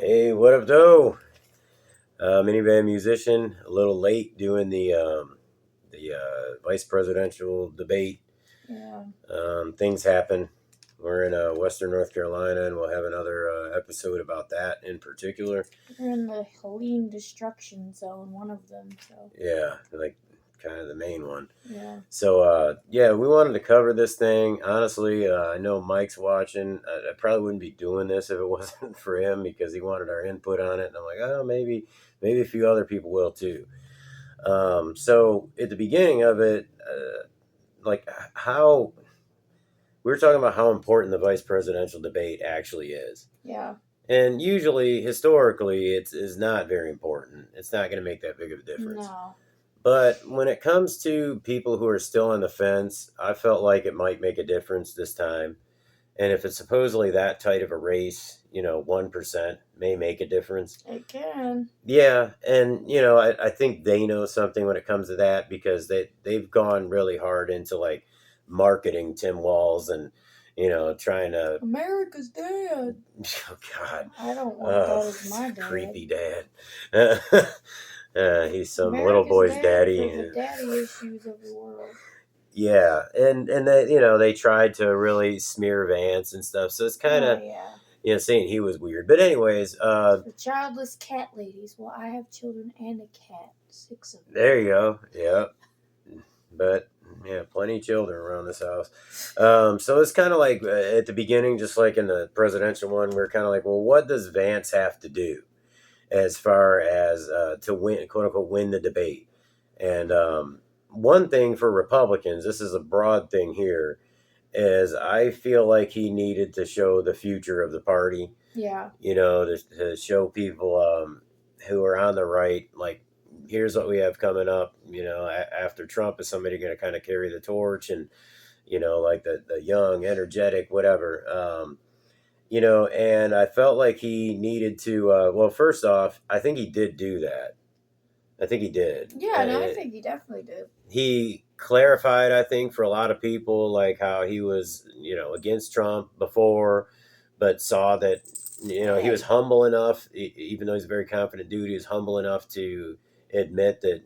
Hey, what up, though? Minivan musician, a little late doing the vice presidential debate. Yeah, Things happen. We're in Western North Carolina, and we'll have another episode about that in particular. we're in the Helene destruction zone, one of them. So Yeah, like kind of the main one. yeah, So yeah, we wanted to cover this thing. Honestly, I know Mike's watching. I probably wouldn't be doing this if it wasn't for him because he wanted our input on it, and I'm like, oh, maybe a few other people will too. So at the beginning of it, like how we were talking about how important the vice presidential debate actually is. yeah, And usually, historically, it's is not very important. It's not going to make that big of a difference. no, But when it comes to people who are still on the fence, I felt like it might make a difference this time. And if it's supposedly that tight of a race, 1% may make a difference. it can. Yeah, and I think they know something when it comes to that because they've gone really hard into like marketing Tim Walz and trying to America's dad. oh God, I don't want that oh as my dad. creepy dad. He's some little America's boy's dad for daddy. the daddy issues of the world. Yeah, and they they tried to really smear Vance and stuff, so it's kind Oh of yeah, saying he was weird. But anyways, the childless cat ladies. Well, I have children and a cat, 6 of them. there you go. Yeah, but yeah, plenty of children around this house. So it's kind of like at the beginning, just like in the presidential one, we're kind of like, well, what does Vance have to do as far as to win, quote unquote, win the debate? And one thing for Republicans, this is a broad thing here, is I feel like he needed to show the future of the party. Yeah, To show people who are on the right, like, here's what we have coming up. After Trump, is somebody going to kind of carry the torch and, like the young, energetic, whatever. And I felt like he needed to, well, first off, I think he did do that. I think he did. yeah. No, I think he definitely did. He clarified, I think, for a lot of people, like how he was, against Trump before, but saw that, he was Hey, humble enough, even though he's a very confident dude, he was humble enough to admit that,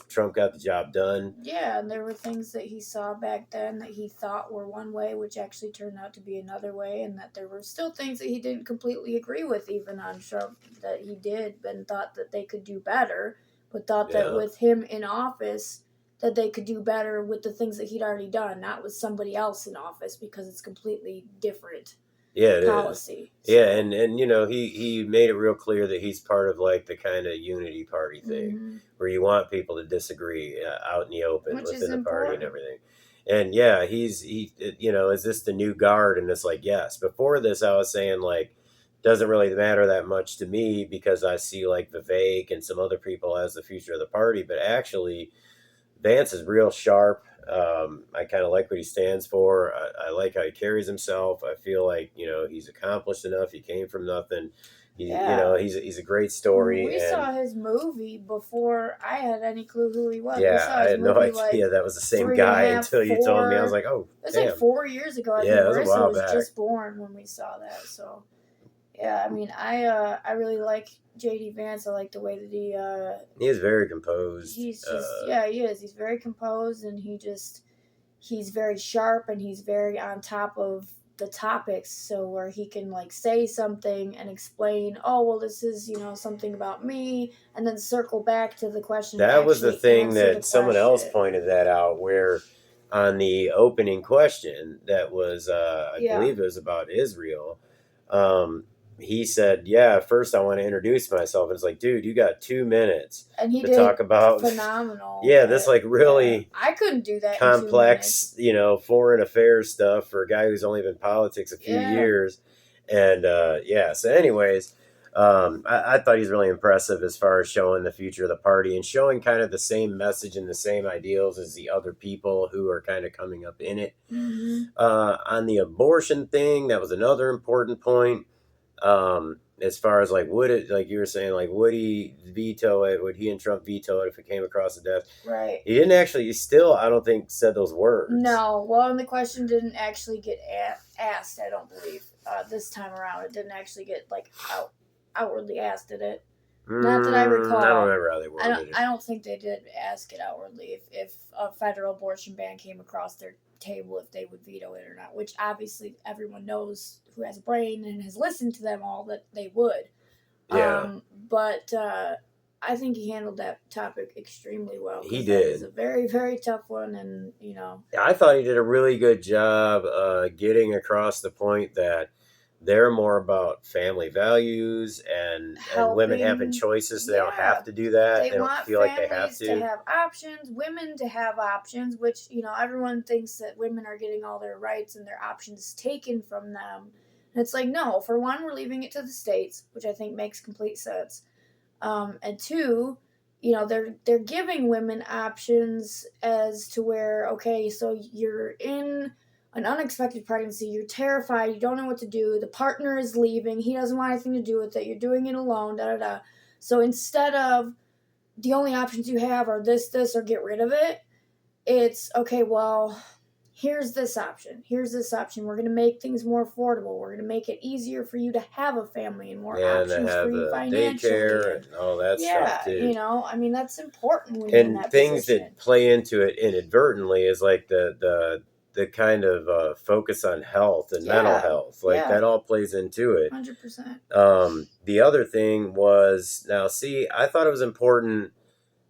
Trump got the job done. yeah, and there were things that he saw back then that he thought were one way, which actually turned out to be another way, and that there were still things that he didn't completely agree with, even on Trump, that he did and thought that they could do better, but thought that Yeah. with him in office, that they could do better with the things that he'd already done, not with somebody else in office, because it's completely different Yeah, it is. policy. Yeah, So, and he made it real clear that he's part of like the kind of unity party thing hmm where you want people to disagree out in the open which is within the party and important. everything. And yeah, is this the new guard? And it's like, yes. Before this, I was saying like doesn't really matter that much to me because I see like Vivek and some other people as the future of the party, but actually Vance is real sharp. I kind of like what he stands for. I like how he carries himself. I feel like he's accomplished enough. He came from nothing. Yeah. He's a great When story. we And saw his movie before I had any clue who he was. We yeah, saw I his had no movie like idea that was the same three and a guy half, until you told me. I was 4. like, oh It was like damn, 4 years ago. I think yeah, it was a Marissa while was back. just born when we saw that. So yeah, I mean, I really like JD Vance. I like the way that He is very composed. he's just yeah, he is. He's very composed, and he's very sharp, and he's very on top of the topics, so where he can like say something and explain, oh well, this is something about me, and then circle back to the question and That was the actually thing answer the that someone else question. pointed that out. Where on the opening question that was, I Yeah, believe it was about Israel. Um, he said, "Yeah, first I want to introduce myself." And it's like, dude, you got 2 minutes and he to did talk about, phenomenal yeah, this at, like yeah, really I couldn't do that in 2 minutes. complex, foreign affairs stuff for a guy who's only been in politics a few Yeah, years. And yeah, so anyways, I thought he's really impressive as far as showing the future of the party and showing kind of the same message and the same ideals as the other people who are kind of coming up in it. hmm On the abortion thing, that was another important point. As far as like, would it, like you were saying, like, would he veto it? Would he and Trump veto it if it came across the desk? right. He didn't actually, he still, I don't think, said those words. No, well, and the question didn't actually get asked. I don't believe this time around. It didn't actually get like out outwardly asked it. Not that I recall. I don't remember how they worded it. I don't think they did ask it outwardly if a federal abortion ban came across their table, if they would veto it or not, which obviously everyone knows who has a brain and has listened to them all that they would. Yeah. But I think he handled that topic extremely well. He did. It's a very, very tough one, and I thought he did a really good job getting across the point that they're more about family values and women having choices. They don't have to do that. They don't feel like they have to. They have options, women to have options, which, everyone thinks that women are getting all their rights and their options taken from them. And it's like, no, for one, we're leaving it to the states, which I think makes complete sense. And two, they're giving women options as to where, okay, so you're in an unexpected pregnancy, you're terrified, you don't know what to do, the partner is leaving, he doesn't want anything to do with it, you're doing it alone, da-da-da. So instead of the only options you have are this, or get rid of it, it's, okay, well, here's this option. We're going to make things more affordable. We're going to make it easier for you to have a family and more options for you financially. Daycare and all that stuff, too. I mean, that's important when you're in that things position. That play into it inadvertently is like the kind of focus on health and mental health. That all plays into it. 100%. The other thing was, now see, I thought it was important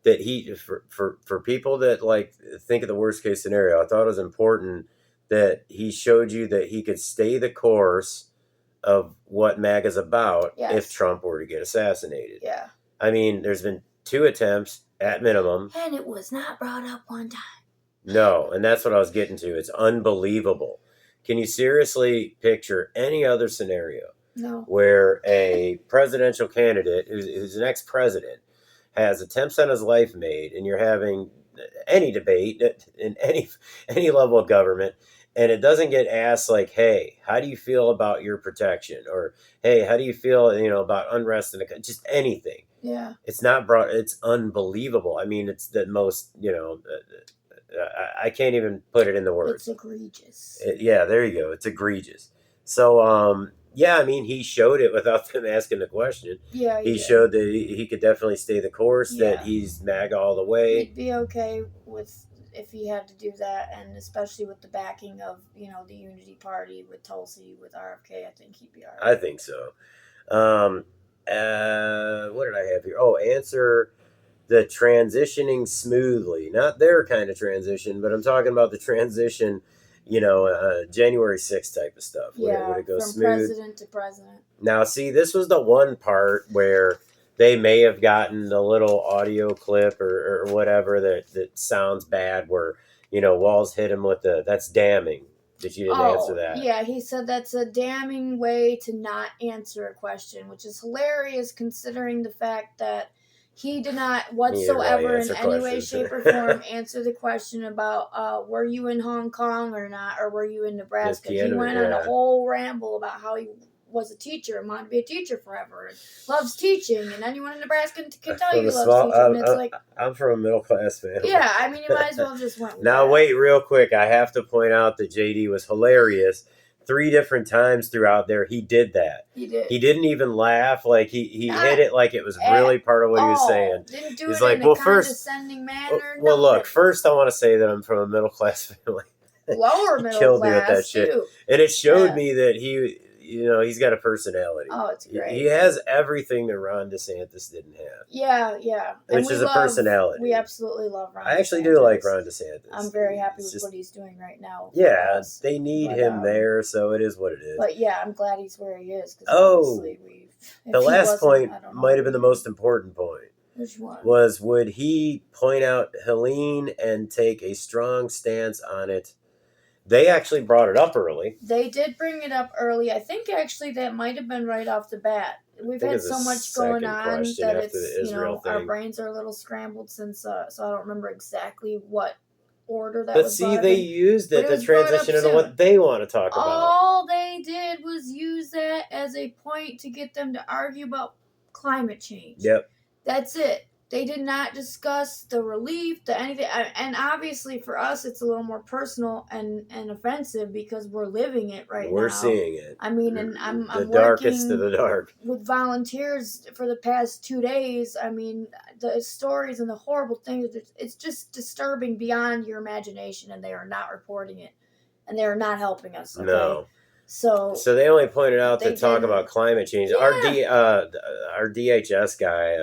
that he, for people that like think of the worst case scenario, I thought it was important that he showed you that he could stay the course of what MAGA's about if Trump were to get assassinated. Yeah. I mean, there's been 2 attempts at minimum. And it was not brought up one time. No, and that's what I was getting to. It's unbelievable. Can you seriously picture any other scenario where a presidential candidate who's an ex-president has attempts on his life made, and you're having any debate in any level of government, and it doesn't get asked like, hey, how do you feel about your protection? Or, hey, how do you feel, about unrest in the country? Just anything. Yeah. It's not brought, it's unbelievable. I mean, it's the most, I can't even put it in the words. It's egregious. There you go. It's egregious. So, I mean, he showed it without them asking the question. Yeah, he showed that he could definitely stay the course, that he's MAGA all the way. He'd be okay with if he had to do that, and especially with the backing of, the Unity Party with Tulsi, with RFK, I think he'd be all right. I think so. What did I have here? Oh, answer the transitioning smoothly. Not their kind of transition, but I'm talking about the transition, January 6th type of stuff. Would it go from smooth? President to president. Now, see, this was the one part where they may have gotten the little audio clip or whatever that sounds bad, where, Walz hit him with that's damning that you didn't answer that. Yeah, he said that's a damning way to not answer a question, which is hilarious considering the fact that he did not whatsoever in any way, shape, or form answer the question about were you in Hong Kong or not, or were you in Nebraska. He went on a whole ramble about how he was a teacher and wanted to be a teacher forever and loves teaching, and anyone in Nebraska can tell you he loves teaching. And it's I'm from a middle class family. Yeah, I mean, you might as well just went with Now, wait, real quick. I have to point out that JD was hilarious. 3 different times throughout there, he did that. He did. He didn't even laugh. Like, he hit it like it was really part of what he was saying. Didn't do it in a condescending manner. Well, look, first I want to say that I'm from a middle class family. Lower middle class, with that shit. Too. And it showed me that he's got a personality. Oh, it's great. He has everything that Ron DeSantis didn't have. Yeah. Which is a personality. We absolutely love Ron DeSantis. I actually do like Ron DeSantis. I'm very happy with what he's doing right now. Yeah, they need him there, so it is what it is. But yeah, I'm glad he's where he is. The last point might have been the most important point. Which one? Would he point out Helene and take a strong stance on it? They actually brought it up early. They did bring it up early. I think actually that might have been right off the bat. We've had so much going on that it's, our brains are a little scrambled since, so I don't remember exactly what order that was. But see, they used it to transition into what they want to talk about. All they did was use that as a point to get them to argue about climate change. Yep. That's it. They did not discuss the relief, the anything, and obviously for us, it's a little more personal and offensive because we're living it right We're now. seeing it. I mean, and I'm the darkest of working the dark with volunteers for the past 2 days. I mean, the stories and the horrible things, it's just disturbing beyond your imagination, and they are not reporting it, and they are not helping us. Okay? No. So they only pointed out they to talk didn't- about climate change. Yeah. Our DHS guy,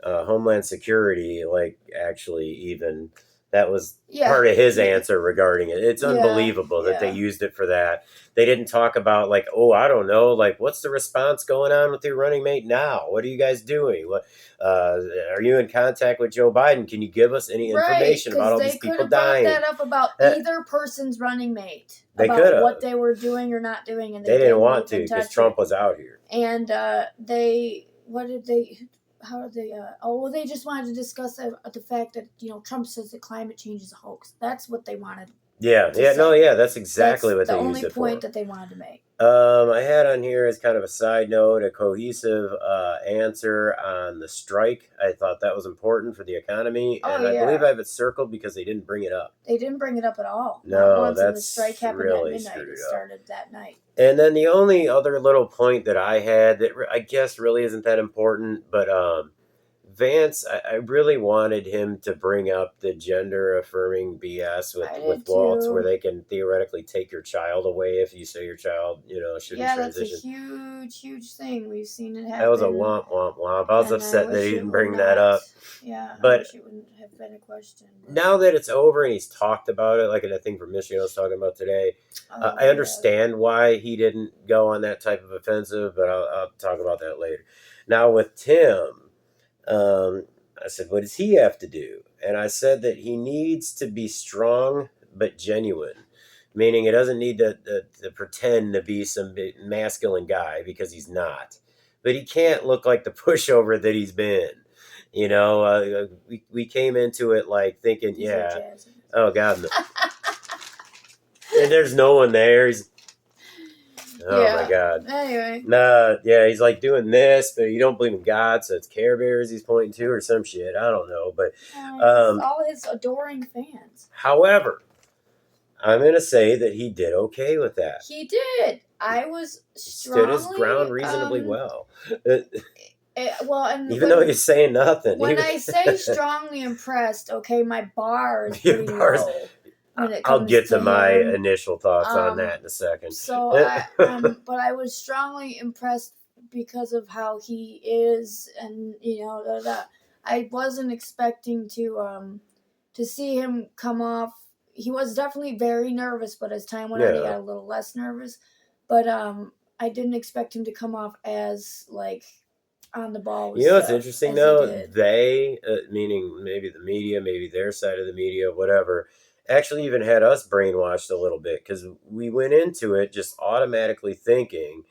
Homeland Security, like actually even that was Yeah. part of his answer regarding it. It's unbelievable that they Yeah. used it for that. They didn't talk about like, oh, I don't know, like what's the response going on with your running mate now? What are you guys doing? What are you in contact with Joe Biden? Can you give us any information about all these people dying? They could have brought that up about either person's running mate. They about could have. what they were doing or not doing, and they didn't want to even because touch Trump it. was out here. And they just wanted to discuss the fact that, you know, Trump says that climate change is a hoax. That's what they wanted. That's exactly what they used it for. The only point that they wanted to make. I had on here as kind of a side note a cohesive answer on the strike. I thought that was important for the economy, and I believe I have it circled because they didn't bring it up. They didn't bring it up at all. No, not once, that's and the strike happened really at midnight. It started that night. And then the only other little point that I had that I guess really isn't that important, but Vance, I really wanted him to bring up the gender affirming BS with Walz, where they can theoretically take your child away if you say your child, you know, shouldn't transition. That's a huge, huge thing. We've seen it happen. That was a womp womp womp. I was upset that he didn't bring that up. Yeah, but I wish it wouldn't have been a question. But now that it's over and he's talked about it, like I think from Michigan I was talking about today, I understand why he didn't go on that type of offensive, but I'll talk about that later. Now with Tim. I said, what does he have to do? And I said that he needs to be strong but genuine, meaning he doesn't need to pretend to be some masculine guy because he's not. But he can't look like the pushover that he's been. You know, we came into it like thinking, oh God, no. And there's no one there. Oh my God. Anyway. He's like doing this, but you don't believe in God, so it's Care Bears he's pointing to or some shit. I don't know. But all his adoring fans. However, I'm gonna say that he did okay with that. He did. I was strongly stood his ground reasonably well. And even though he's saying nothing. When I say strongly impressed, okay, my bar is pretty low. I'll get to my initial thoughts on that in a second. So, but I was strongly impressed because of how he is, and you know, I wasn't expecting to see him come off. He was definitely very nervous, but as time went on, he got a little less nervous. But I didn't expect him to come off as like on the ball. You know what's interesting though? They, meaning maybe the media, maybe their side of the media, whatever, actually even had us brainwashed a little bit because we went into it just automatically thinking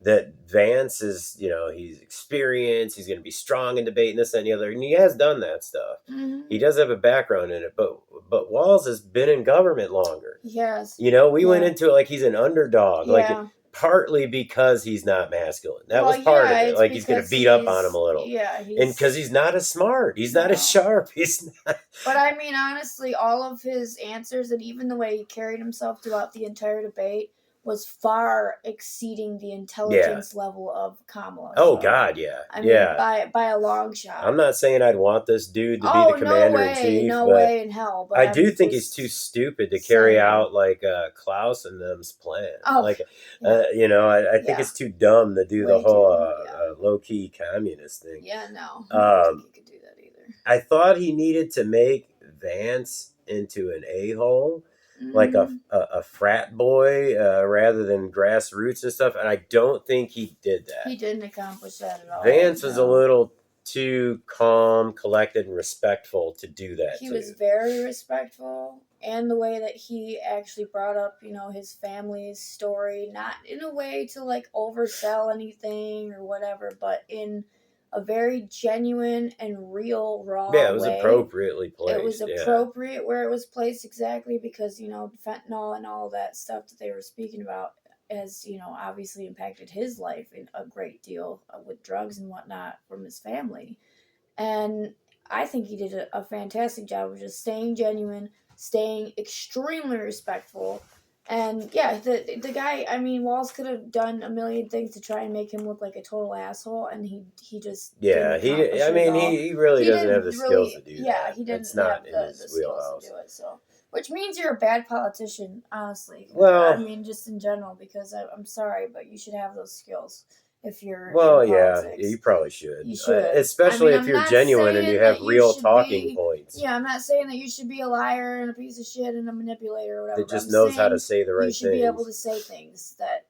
that Vance is, you know, he's experienced, he's going to be strong in debate and this, that, and the other, and he has done that stuff. Mm-hmm. He does have a background in it, but Walz has been in government longer. Yes. You know, we went into it like he's an underdog, like partly because he's not masculine. That was part of it. Like he's going to beat up on him a little. Yeah. And because he's not as smart. He's not as sharp. He's not. But I mean, honestly, all of his answers and even the way he carried himself throughout the entire debate was far exceeding the intelligence level of Kamala. Oh, God, yeah. I mean, by a long shot. I'm not saying I'd want this dude to be the commander-in-chief. No way in hell. But I do think he's too stupid to carry out, like, Klaus and them's plan. You know, I think it's too dumb to do the whole low-key communist thing. Yeah, no. I don't think he could do that either. I thought he needed to make Vance into an a-hole. Like a frat boy rather than grassroots and stuff, and I don't think he did that. He didn't accomplish that at all. Vance was a little too calm, collected, and respectful to do that. He was very respectful, and the way that he actually brought up, you know, his family's story, not in a way to like oversell anything or whatever, but in a very genuine and real, raw way. Yeah, it was appropriately placed. It was appropriate where it was placed exactly because, you know, fentanyl and all that stuff that they were speaking about has, you know, obviously impacted his life in a great deal with drugs and whatnot from his family. And I think he did a fantastic job of just staying genuine, staying extremely respectful. And yeah, the guy, I mean, Walz could have done a million things to try and make him look like a total asshole, and he just didn't Yeah, accomplish I it at mean, all. he really He doesn't have didn't the skills to really, do yeah, that. he It's didn't not have in the his skills to wheelhouse. do it. So, which means you're a bad politician, honestly. I Well, mean, just in general, because I'm sorry, but you should have those skills if you're in well, yeah, you politics. probably should, You should. I mean, especially if I'm you're not genuine and you saying have that you real should talking be. points. Yeah, I'm not saying that you should be a liar and a piece of shit and a manipulator or whatever. That But just I'm knows how to saying say the you right should be able things. to say things that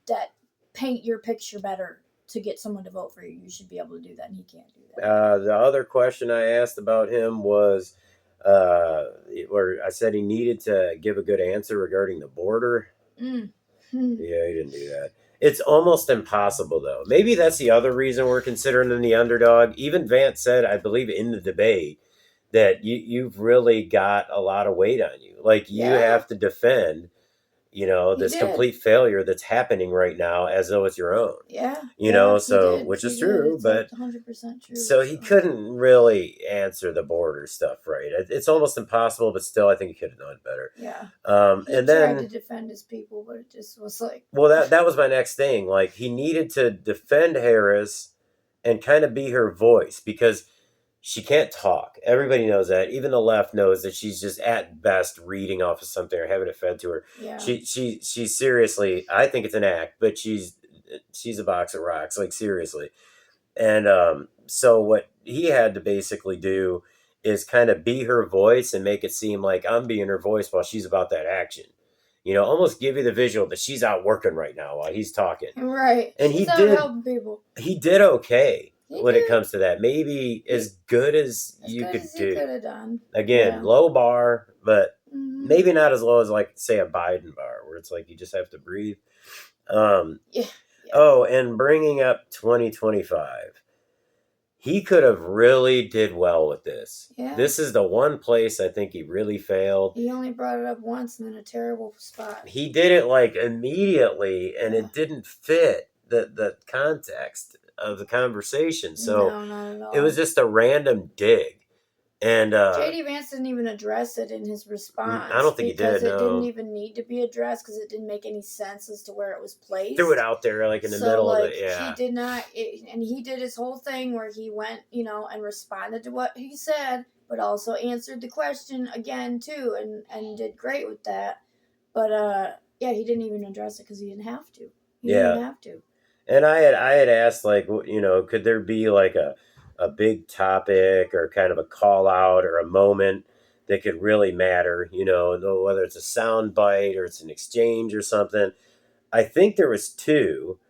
that paint your picture better to get someone to vote for you. You should be able to do that, and he can't do that. The other question I asked about him was, where I said he needed to give a good answer regarding the border. Mm. Yeah, he didn't do that. It's almost impossible, though. Maybe that's the other reason we're considering him the underdog. Even Vance said, I believe, in the debate that you've really got a lot of weight on you. Like you Yeah, have to defend, he this did. complete failure that's happening right now as though it's your own. Yeah, yeah, he So did. which He is did. true, It's but 100% true. so he So couldn't really answer the border stuff right. It's almost impossible, but still, I think he could have done it better. yeah, he And tried to then, defend his people, but it just was like, well, that was my next thing. Like he needed to defend Harris and kind of be her voice because she can't talk. Everybody knows that. Even the left knows that she's just at best reading off of something or having it fed to her. yeah. She's seriously. I think it's an act, but she's a box of rocks. Like seriously. And so what he had to basically do is kind of be her voice and make it seem like I'm being her voice while she's about that action. Almost give you the visual that she's out working right now while he's talking. Right. And She's out helping people. he did okay He when it did. comes to that. Maybe as good as As you good could as he do. could have done. Again, Yeah. low bar, but Mm-hmm. maybe not as low as like say a Biden bar where it's like you just have to breathe. Yeah. Oh, and bringing up 2025. He could have really did well with this. Yeah. This is the one place I think he really failed. He only brought it up once and in a terrible spot. He did it like immediately and Yeah. it didn't fit the context of the conversation. So No, not at all. it was just a random dig. And JD Vance didn't even address it in his response. I don't think he did, because it no. didn't even need to be addressed because it didn't make any sense as to where it was placed. Threw it out there like in the middle of it. Yeah. He did not, and he did his whole thing where he went, and responded to what he said, but also answered the question again too, and did great with that. But yeah, he didn't even address it because he didn't have to. He didn't have to. And I had asked like, could there be like a big topic or kind of a call out or a moment that could really matter, whether it's a sound bite or it's an exchange or something. I think there was two.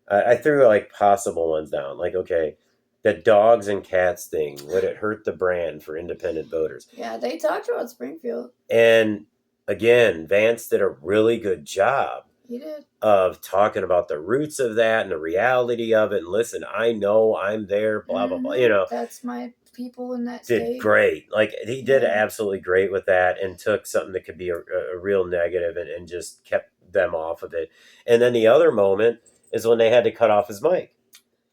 I threw like possible ones down. Like, okay, the dogs and cats thing, would it hurt the brand for independent voters? Yeah, they talked about Springfield. And again, Vance did a really good job. He did. Of talking about the roots of that and the reality of it. And listen, I know I'm there, blah, blah, blah. That's my people in that did state. Great. Like he did absolutely great with that and took something that could be a real negative and just kept them off of it. And then the other moment is when they had to cut off his mic.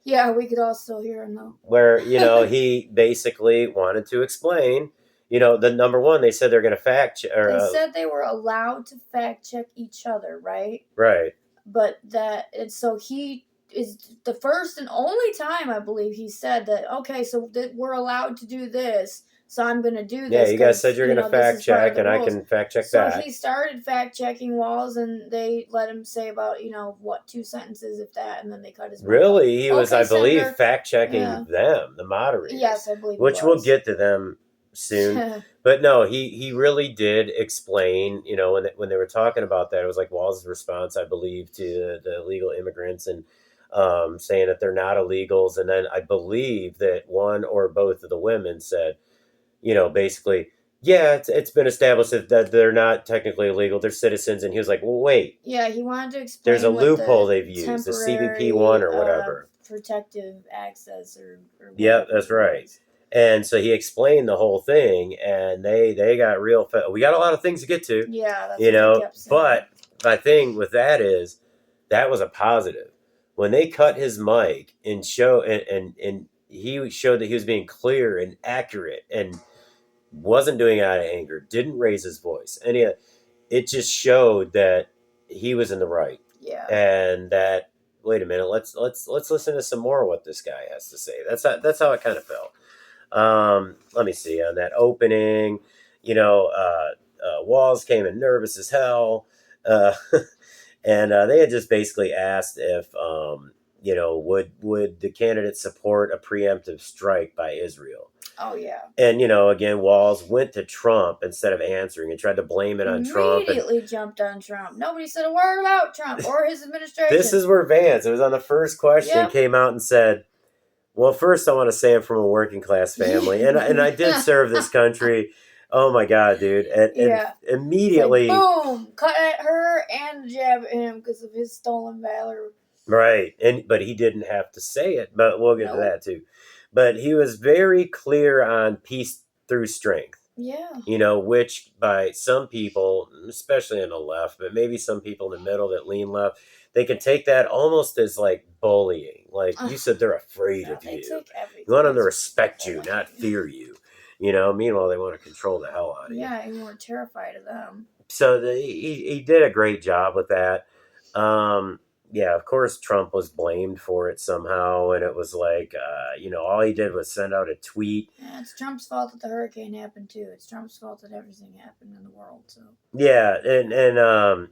Yeah, we could all still hear him though. Where, he basically wanted to explain, the number one, they said they're going to fact check. They said they were allowed to fact check each other, right? Right. But so he is the first and only time I believe he said that, okay, so we're allowed to do this, so I'm going to do this. Yeah, you guys said you're going to fact check, and I can fact check that. So he started fact checking Walz, and they let him say about, 2 sentences, if that, and then they cut his mic off. He was, I believe, fact checking them, the moderators. Yes, I believe. Which we'll get to them soon. But no, he really did explain, when they were talking about that, it was like Walz's response, I believe, to the illegal immigrants and saying that they're not illegals. And then I believe that one or both of the women said, basically, yeah, it's been established that they're not technically illegal, they're citizens. And he was like, well, wait. Yeah, he wanted to explain. There's a loophole they've used, the CBP one or whatever. Protective access or yeah, that's right. And so he explained the whole thing, and they got real. We got a lot of things to get to. Yeah, that's what he kept saying. But my thing with that is that was a positive. When they cut his mic and he showed that he was being clear and accurate and wasn't doing it out of anger, didn't raise his voice, and it just showed that he was in the right. Yeah. And that, wait a minute, let's listen to some more of what this guy has to say. That's how it kind of felt. Let me see on that opening. Walz came in nervous as hell, uh, and they had just basically asked if would the candidate support a preemptive strike by Israel. Oh yeah. And again, Walz went to Trump instead of answering and tried to blame it on Trump. Immediately jumped on Trump. Nobody said a word about Trump or his administration. This is where Vance, it was on the first question, Yep. came out and said, well, first I want to say I'm from a working class family, and I did serve this country. Oh my God, dude! And immediately, like, boom, cut at her and jab at him because of his stolen valor. Right, but he didn't have to say it. But we'll get to that too. But he was very clear on peace through strength. Yeah. Which by some people, especially on the left, but maybe some people in the middle that lean left, they can take that almost as like bullying. Like you said, they're afraid of you. You want them to respect you, not fear you. Meanwhile, they want to control the hell out of you. Yeah, and we're terrified of them. So he did a great job with that. Yeah, of course, Trump was blamed for it somehow, and it was like, all he did was send out a tweet. Yeah, it's Trump's fault that the hurricane happened too. It's Trump's fault that everything happened in the world. So yeah, and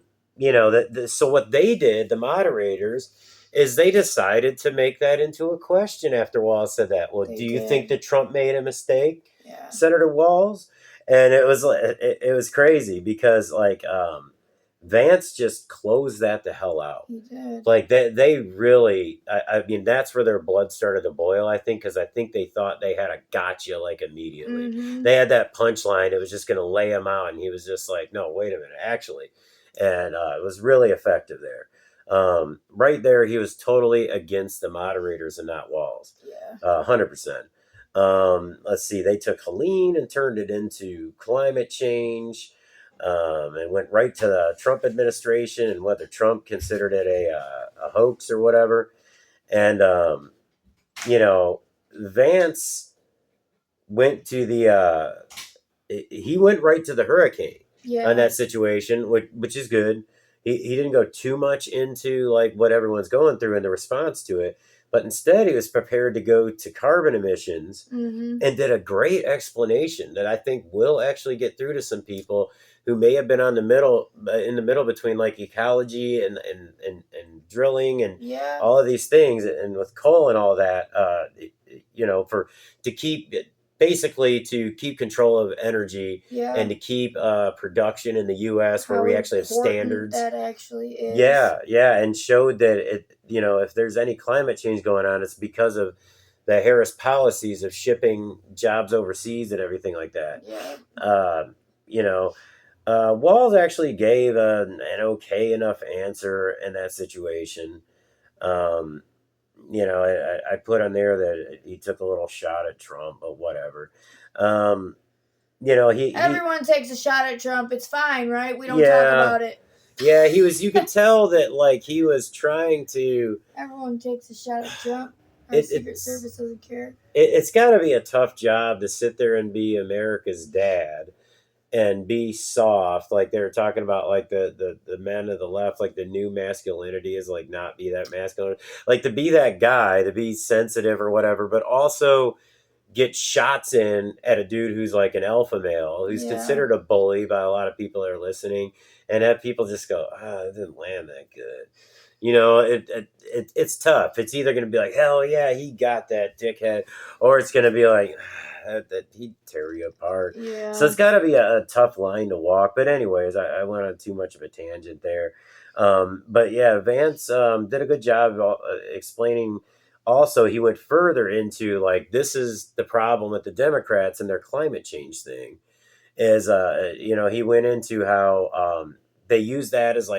so what they did, the moderators, is they decided to make that into a question after Walz said that. Well, do you think that Trump made a mistake, Senator Walz? And it was crazy because Vance just closed that the hell out. He did. Like they really, I mean, that's where their blood started to boil. I think because I think they thought they had a gotcha immediately. Mm-hmm. They had that punchline. It was just going to lay him out, and he was just like, "No, wait a minute, actually," and it was really effective there. Right there, he was totally against the moderators and not Walz. Yeah, 100%. Let's see, they took Helene and turned it into climate change. And went right to the Trump administration and whether Trump considered it a hoax or whatever. And, Vance went to he went right to the hurricane on that situation, which is good. He didn't go too much into what everyone's going through in the response to it. But instead, he was prepared to go to carbon emissions and did a great explanation that I think will actually get through to some people who may have been in the middle between ecology and drilling and all of these things, and with coal and all that, to keep control of energy and to keep production in the U.S. where we actually have standards. That actually is. Yeah, and showed that if there's any climate change going on, it's because of the Harris policies of shipping jobs overseas and everything like that. Walz actually gave an okay enough answer in that situation. I put on there that he took a little shot at Trump, but whatever. Everyone takes a shot at Trump. It's fine, right? We don't talk about it. Yeah, you could tell that he was trying to. Everyone takes a shot at Trump. Our Secret Service doesn't care. It's got to be a tough job to sit there and be America's dad and be soft. Like they were talking about the men of the left, the new masculinity is not be that masculine, to be that guy, to be sensitive or whatever, but also get shots in at a dude who's an alpha male, who's considered a bully by a lot of people that are listening, and have people just go, it didn't land that good. It's tough. It's either going to be hell yeah, he got that dickhead, or it's going to be that he'd tear you apart. Yeah. So it's got to be a tough line to walk. But anyways, I went on too much of a tangent there. But yeah, Vance did a good job explaining. Also, he went further into this is the problem with the Democrats and their climate change thing. Is he went into how they use that as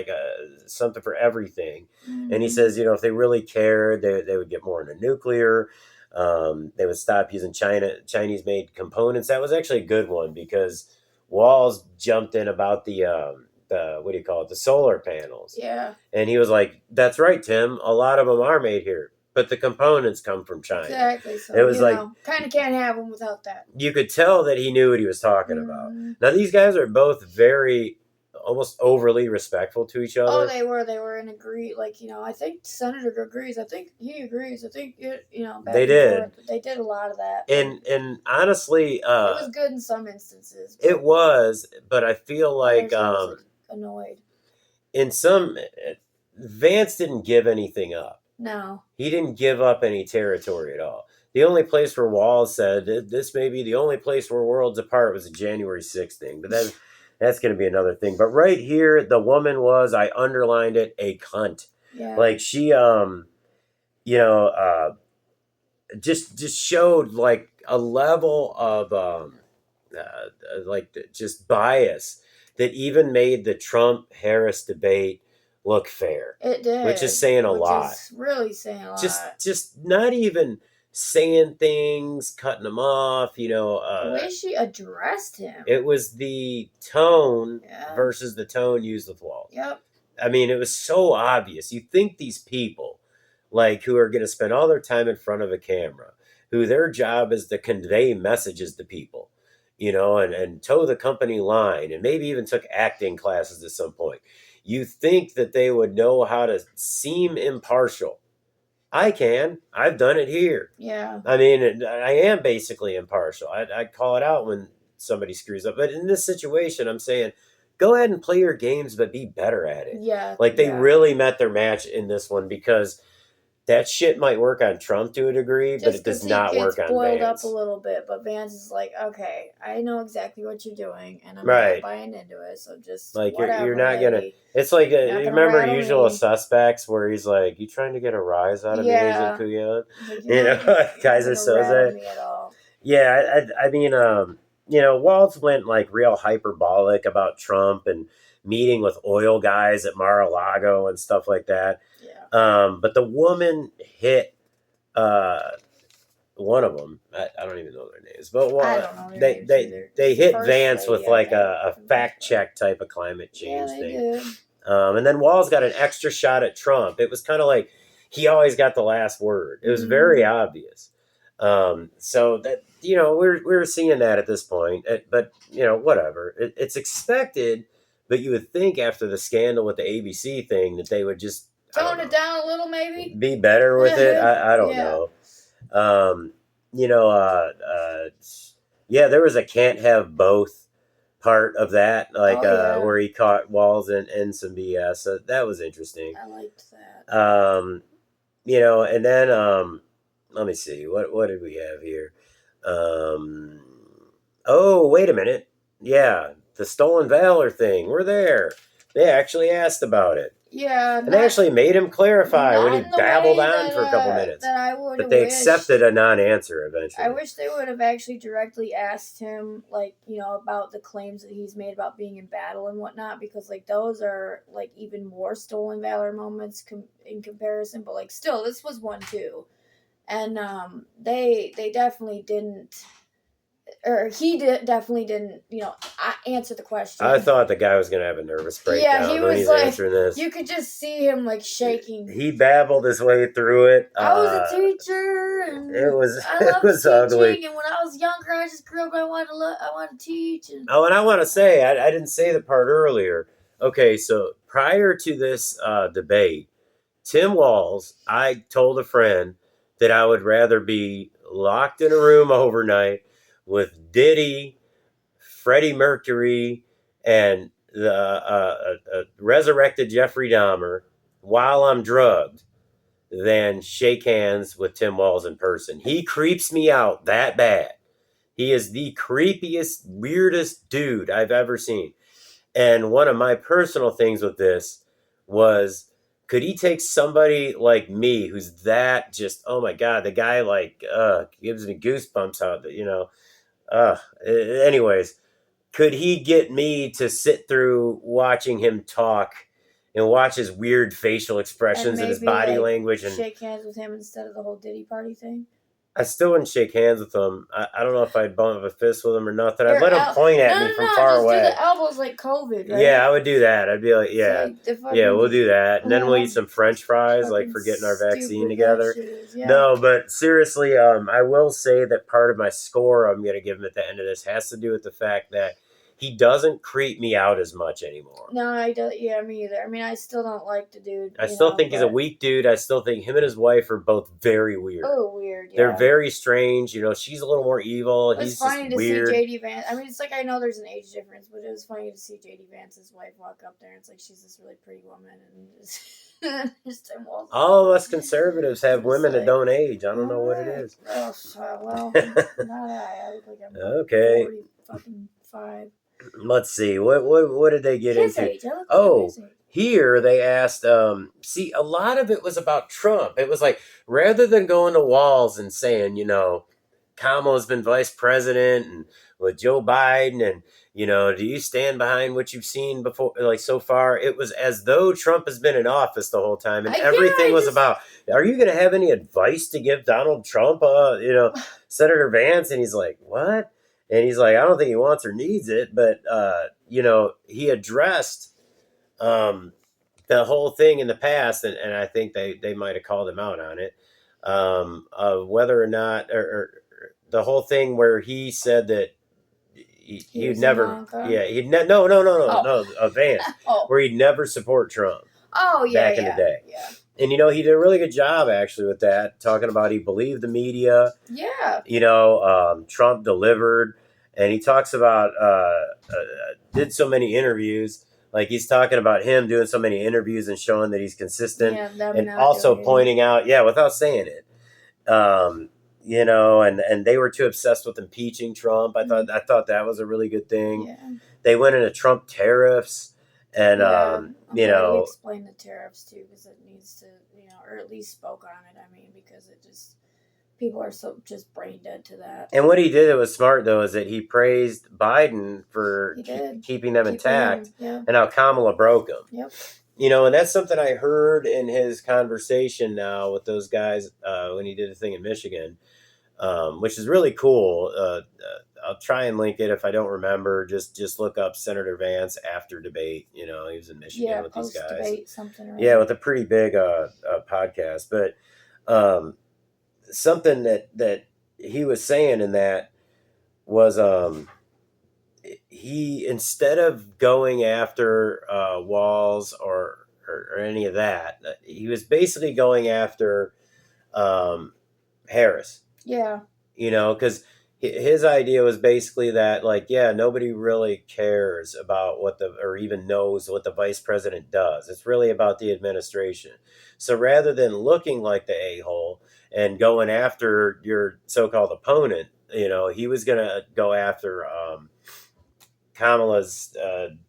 something for everything. And he says, if they really cared, they would get more into nuclear. They would stop using Chinese made components. That was actually a good one because Walz jumped in about the what do you call it? The solar panels. Yeah. And he was like, that's right, Tim. A lot of them are made here. but the components come from China. Exactly. So it was kind of can't have them without that. You could tell that he knew what he was talking about. Now these guys are both very almost overly respectful to each other. Oh, they were in agree. Like, I think Senator agrees. I think he agrees. I think they did. Forth. They did a lot of that. And honestly, it was good in some instances. It was, but I feel like annoyed. In some, Vance didn't give anything up. No, he didn't give up any territory at all. The only place where Walz said this may be the only place where worlds apart was a January 6th thing, but that's going to be another thing. But right here, the woman was, I underlined it, a cunt. Yeah. Like she, just showed like a level of like just bias that even made the Trump-Harris debate look fair. It did, which is saying a lot. Is really saying a lot. Just not even saying things, cutting them off. The way she addressed him. It was the tone versus the tone used with Walz. Yep. I mean, it was so obvious. You think these people, like, who are going to spend all their time in front of a camera, who their job is to convey messages to people, and toe the company line, and maybe even took acting classes at some point. You think that they would know how to seem impartial. I can. I've done it here. Yeah. I mean, I am basically impartial. I call it out when somebody screws up. But in this situation, I'm saying, go ahead and play your games, but be better at it. Yeah. Like, they really met their match in this one, because that shit might work on Trump to a degree, but it does not work on Vance. Boiled up a little bit, but Vance is like, okay, I know exactly what you're doing, and I'm not buying into it. So just like whatever, you're not gonna. It's like you remember Usual Suspects, where he's like, "You trying to get a rise out of me, Agent Kuyan?" Kaiser Soze. Yeah, I mean, Walz went like real hyperbolic about Trump and meeting with oil guys at Mar-a-Lago and stuff like that. But the woman hit one of them. I don't even know their names, but they hit Vance with like a fact check type of climate change thing. And then Walz got an extra shot at Trump. It was kind of like he always got the last word. It was very obvious. So that we're seeing that at this point. But whatever. It's expected. But you would think after the scandal with the ABC thing that they would just tone it down a little, maybe be better with it. I don't know. There was a can't have both part of that, like where he caught Walz and some BS. So that was interesting. I liked that. And then let me see, what did we have here? Oh, wait a minute. Yeah, the stolen valor thing. We're there. They actually asked about it. Yeah. And they actually made him clarify when he babbled on for a couple minutes. But they accepted a non-answer eventually. I wish they would have actually directly asked him, like, about the claims that he's made about being in battle and whatnot, because, like, those are, like, even more stolen valor moments in comparison. But, like, still, this was one, too. And they definitely didn't... Or he definitely didn't, answer the question. I thought the guy was going to have a nervous breakdown when he's answering this. You could just see him, like, shaking. He babbled his way through it. I was a teacher, and it was teaching, ugly. And when I was younger, I just grew up. I wanted to teach. And I want to say, I didn't say the part earlier. Okay, so prior to this debate, Tim Walz, I told a friend that I would rather be locked in a room overnight with Diddy, Freddie Mercury, and the resurrected Jeffrey Dahmer while I'm drugged than shake hands with Tim Walz in person. He creeps me out that bad. He is the creepiest, weirdest dude I've ever seen. And one of my personal things with this was, could he take somebody like me who's that just, oh my God, the guy like gives me goosebumps out that, anyways, could he get me to sit through watching him talk and watch his weird facial expressions and his body language and shake hands with him instead of the whole Diddy party thing? I still wouldn't shake hands with him. I don't know if I'd bump a fist with him or nothing. I'd Or let him point at me from far just do away. the elbows like COVID, right? Yeah, I would do that. I'd be like, It's yeah, like the yeah, we'll fucking do that, and then we'll eat how some French fries, like fucking for getting our vaccine stupid that together. shit is. Yeah. No, but seriously, I will say that part of my score I'm gonna give him at the end of this has to do with the fact that he doesn't creep me out as much anymore. No, I don't. Yeah, me either. I mean, I still don't like the dude. I still think he's a weak dude. I still think him and his wife are both very weird. Oh, weird. Yeah. They're very strange. You know, she's a little more evil. It's He's funny just to weird. see JD Vance. I mean, it's like I know there's an age difference, but it was funny to see JD Vance's wife walk up there. And it's like she's this really pretty woman, and just all of us conservatives have women that don't age. I don't know what it is. Well, not I. I look like I'm okay. 40 fucking 5. Let's see. What did they get His into? age. I look Oh, like his age. here they asked. See, a lot of it was about Trump. It was like rather than going to Walz and saying, you know, Kamala's been vice president and with Joe Biden and, you know, do you stand behind what you've seen before, like so far? It was as though Trump has been in office the whole time, and everything was about, are you going to have any advice to give Donald Trump, you know, Senator Vance? And he's like, what? And he's like, I don't think he wants or needs it, but, you know, he addressed the whole thing in the past, and I think they might have called him out on it, of whether or not, or the whole thing where he said that he'd never, he'd Vance, where he'd never support Trump. Back in the day. Yeah. And you know, he did a really good job actually with that, talking about he believed the media. Yeah. You know, Trump delivered, and he talks about did so many interviews. Like he's talking about him doing so many interviews and showing that he's consistent, and also pointing out, without saying it. You know, and they were too obsessed with impeaching Trump. I thought that was a really good thing. Yeah. They went into Trump tariffs, and you know, explain the tariffs too, because it needs to, you know, or at least spoke on it. I mean, because it just people are so just brain dead to that. And what he did that was smart though is that he praised Biden for keeping them intact, and how Kamala broke them. Yep. You know, and that's something I heard in his conversation now with those guys when he did a thing in Michigan, which is really cool. I'll try and link it if I don't remember. Just look up Senator Vance after debate. You know, he was in Michigan with these guys. Debate, something. With a pretty big podcast. But something that he was saying in that was he, instead of going after Walz or any of that, he was basically going after Harris. Yeah. You know, because his idea was basically that, like, nobody really cares about or even knows what the vice president does. It's really about the administration. So rather than looking like the a-hole and going after your so-called opponent, you know, he was going to go after Kamala's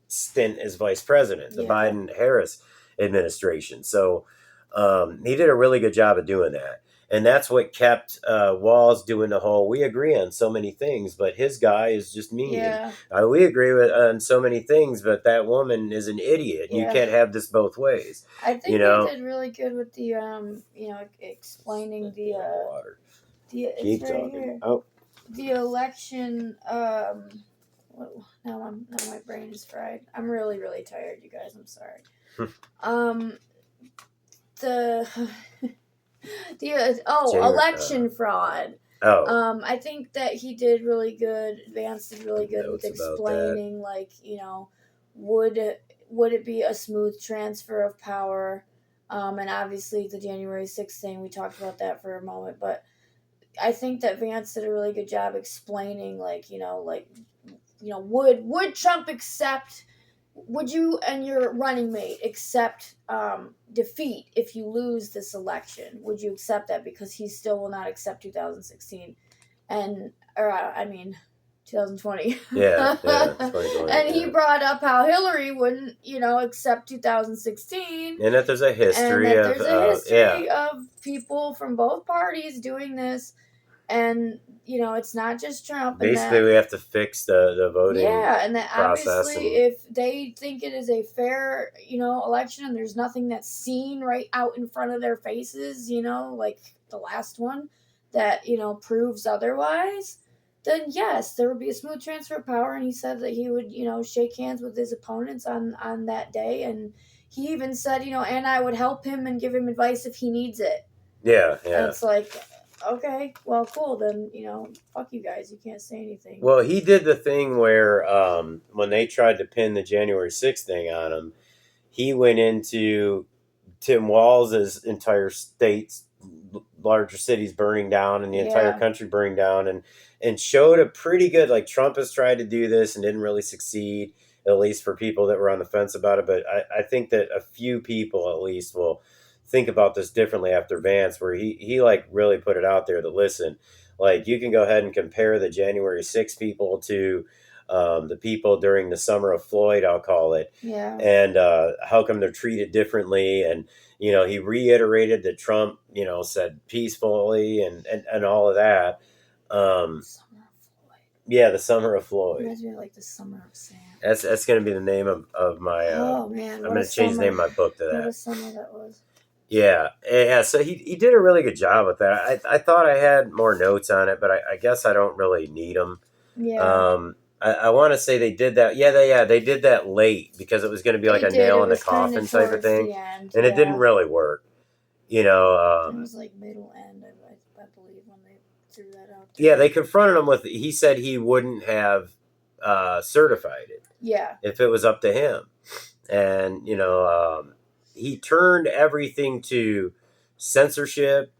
stint as vice president, the Biden-Harris administration. So he did a really good job of doing that. And that's what kept Walz doing the whole, we agree on so many things, but his guy is just mean. Yeah. We agree on so many things, but that woman is an idiot. Yeah. You can't have this both ways. I think you know? they did really good with the, you know, explaining the water. Keep talking. Here. Oh. The election, now my brain is fried. I'm really, really tired, you guys. I'm sorry. Election fraud. I think that he did really good. Vance did really good with explaining, like, you know, would it be a smooth transfer of power? And obviously the January 6th thing, we talked about that for a moment, but I think that Vance did a really good job explaining, like, would Trump accept? Would you and your running mate accept defeat if you lose this election? Would you accept that? Because he still will not accept 2016, 2020. Yeah, 2020. And he brought up how Hillary wouldn't, you know, accept 2016. And that there's a history of people from both parties doing this. And, you know, it's not just Trump. Basically, we have to fix the voting and that process. Obviously, if they think it is a fair, you know, election and there's nothing that's seen right out in front of their faces, you know, like the last one, that proves otherwise, then yes, there would be a smooth transfer of power. And he said that he would shake hands with his opponents on that day, and he even said and I would help him and give him advice if he needs it. Yeah. And it's like, okay, well, cool, then fuck you guys, you can't say anything. Well, he did the thing where when they tried to pin the January 6th thing on him, he went into Tim Walz's entire state's larger cities burning down and the entire country burning down, and showed a pretty good, like, Trump has tried to do this and didn't really succeed, at least for people that were on the fence about it. But I think that a few people at least will think about this differently after Vance, where he like really put it out there that, listen, like, you can go ahead and compare the January 6th people to the people during the summer of Floyd, I'll call it. Yeah. And how come they're treated differently. And, he reiterated that Trump, said peacefully and all of that. Summer of Floyd. Yeah, the summer of Floyd. Reminds me of like the summer of Sam. That's going to be the name of my... oh, man. I'm going to change the name of my book to that. What a summer that was. Yeah. So he did a really good job with that. I thought I had more notes on it, but I guess I don't really need them. Yeah. I want to say they did that. Yeah, they did that late because it was going to be like a nail in the coffin type of thing, and it didn't really work. It was like middle end, I believe, when they threw that out there. Yeah, they confronted him with. He said he wouldn't have certified it. Yeah. If it was up to him, and he turned everything to censorship.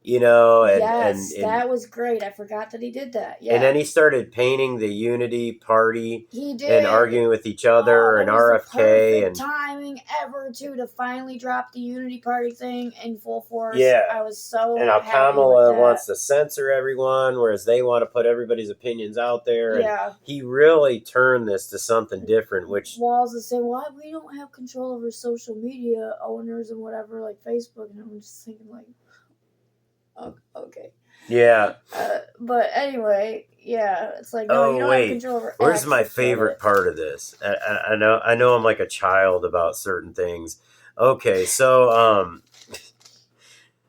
Yes, and that was great. I forgot that he did that. Yeah. And then he started painting the Unity Party. He did. And arguing with each other and RFK. And timing ever to finally drop the Unity Party thing in full force. Yeah. I was so and how happy Kamala with that. wants to censor everyone, whereas they want to put everybody's opinions out there. Yeah. And he really turned this to something different, which... Walz is saying, well, we don't have control over social media owners and whatever, like Facebook. And I'm just thinking, like... okay. Yeah. But anyway, yeah, it's like, no, you don't have control over Where's my favorite part of this? I know I'm like a child about certain things. Okay, so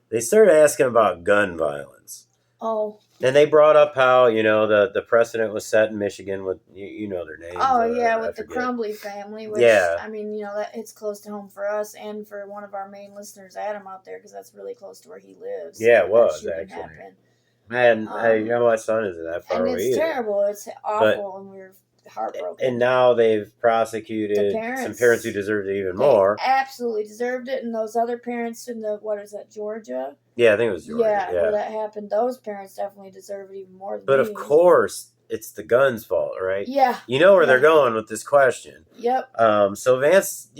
they started asking about gun violence. Oh. And they brought up how, the precedent was set in Michigan with, their names. Oh, yeah, with the Crumbly family, which, I mean, that it's close to home for us and for one of our main listeners, Adam, out there, because that's really close to where he lives. Yeah, it was, actually. And my son isn't that far away. And it's terrible. It's awful, and we're heartbroken. And now they've prosecuted some parents who deserved it even more. Absolutely deserved it, and those other parents in Georgia? Yeah, I think it was Georgia. Yeah, where that happened. Those parents definitely deserve it even more than But of course, it's the gun's fault, right? Yeah. You know where they're going with this question. Yep. So Vance,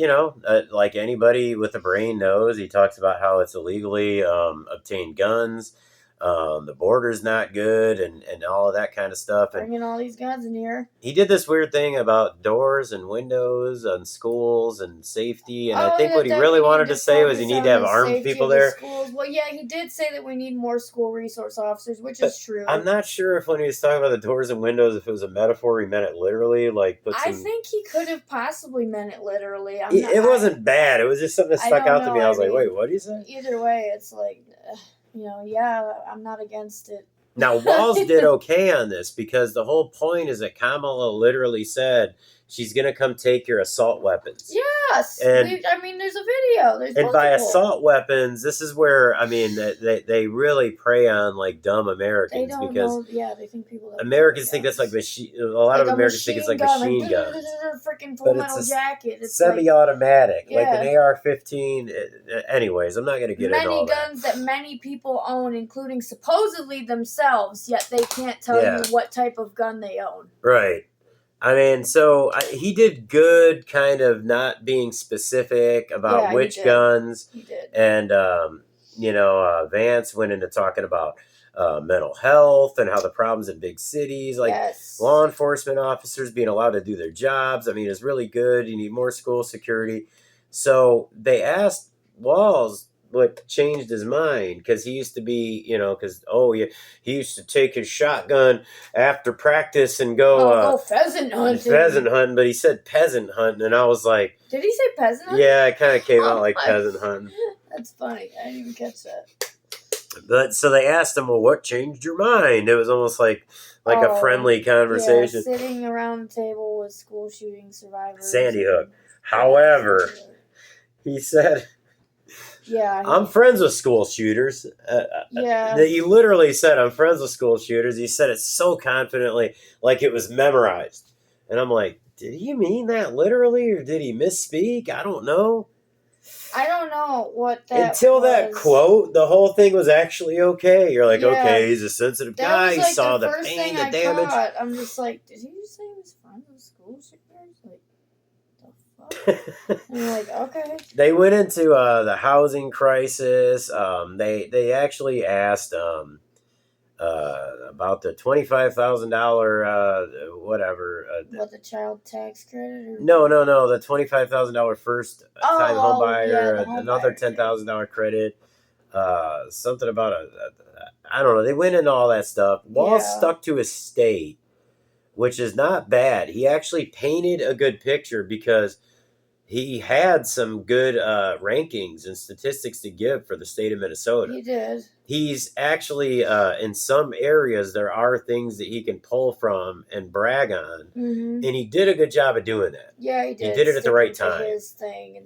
like anybody with a brain knows, he talks about how it's illegally obtained guns. The border's not good and all of that kind of stuff. And bringing all these guns in here. He did this weird thing about doors and windows on schools and safety. And I think what he really wanted to say was you need to have armed people there. Well, yeah, he did say that we need more school resource officers, which is true. I'm not sure if when he was talking about the doors and windows, if it was a metaphor, he meant it literally. I think he could have possibly meant it literally. It wasn't bad. It was just something that stuck out to me. I was like, wait, what did he say? Either way, it's like... yeah, I'm not against it. Now, Walz did okay on this because the whole point is that Kamala literally said she's going to come take your assault weapons. Yes. And, there's a video. There's multiple. By assault weapons, this is where, they really prey on, like, dumb Americans. They don't know. Yeah, they think people... Americans think that's like machine... A lot of Americans think it's like machine guns. Freaking Full Metal Jacket. It's semi-automatic. Like an AR-15. Anyways, I'm not going to get into all that. Many guns that many people own, including supposedly themselves, yet they can't tell you what type of gun they own. Right. So he did good kind of not being specific about which guns. He did. And, Vance went into talking about mental health and how the problems in big cities, like law enforcement officers being allowed to do their jobs. is really good. You need more school security. So they asked Walz what changed his mind, because he used to be, he used to take his shotgun after practice and go pheasant hunting. But he said peasant hunting, and I was like, did he say peasant hunting? Yeah, it kind of came out like peasant hunting. That's funny. I didn't even catch that. But so they asked him, well, what changed your mind? It was almost like a friendly conversation. Yeah, sitting around the table with school shooting survivors. Sandy Hook. However, he said, I'm friends with school shooters. He literally said, I'm friends with school shooters. He said it so confidently, like it was memorized. And I'm like, did he mean that literally, or did he misspeak? I don't know. I don't know what that Until that quote, the whole thing was actually okay. You're like, Yeah. Okay, he's a sensitive guy. He saw the first pain, thing the I damage. Caught. I'm just like, did he just say he was friends with school shooters? Like, the fuck? And I'm like, okay. They went into the housing crisis. They actually asked about the $25,000 whatever. What, the child tax credit? Or no, the $25,000 first time home buyer, yeah, the another $10,000 credit. Something about I don't know. They went into all that stuff. Walz stuck to his state, which is not bad. He actually painted a good picture because he had some good rankings and statistics to give for the state of Minnesota. He did. He's actually, in some areas, there are things that he can pull from and brag on. Mm-hmm. And he did a good job of doing that. Yeah, he did. He did it at the right time. His thing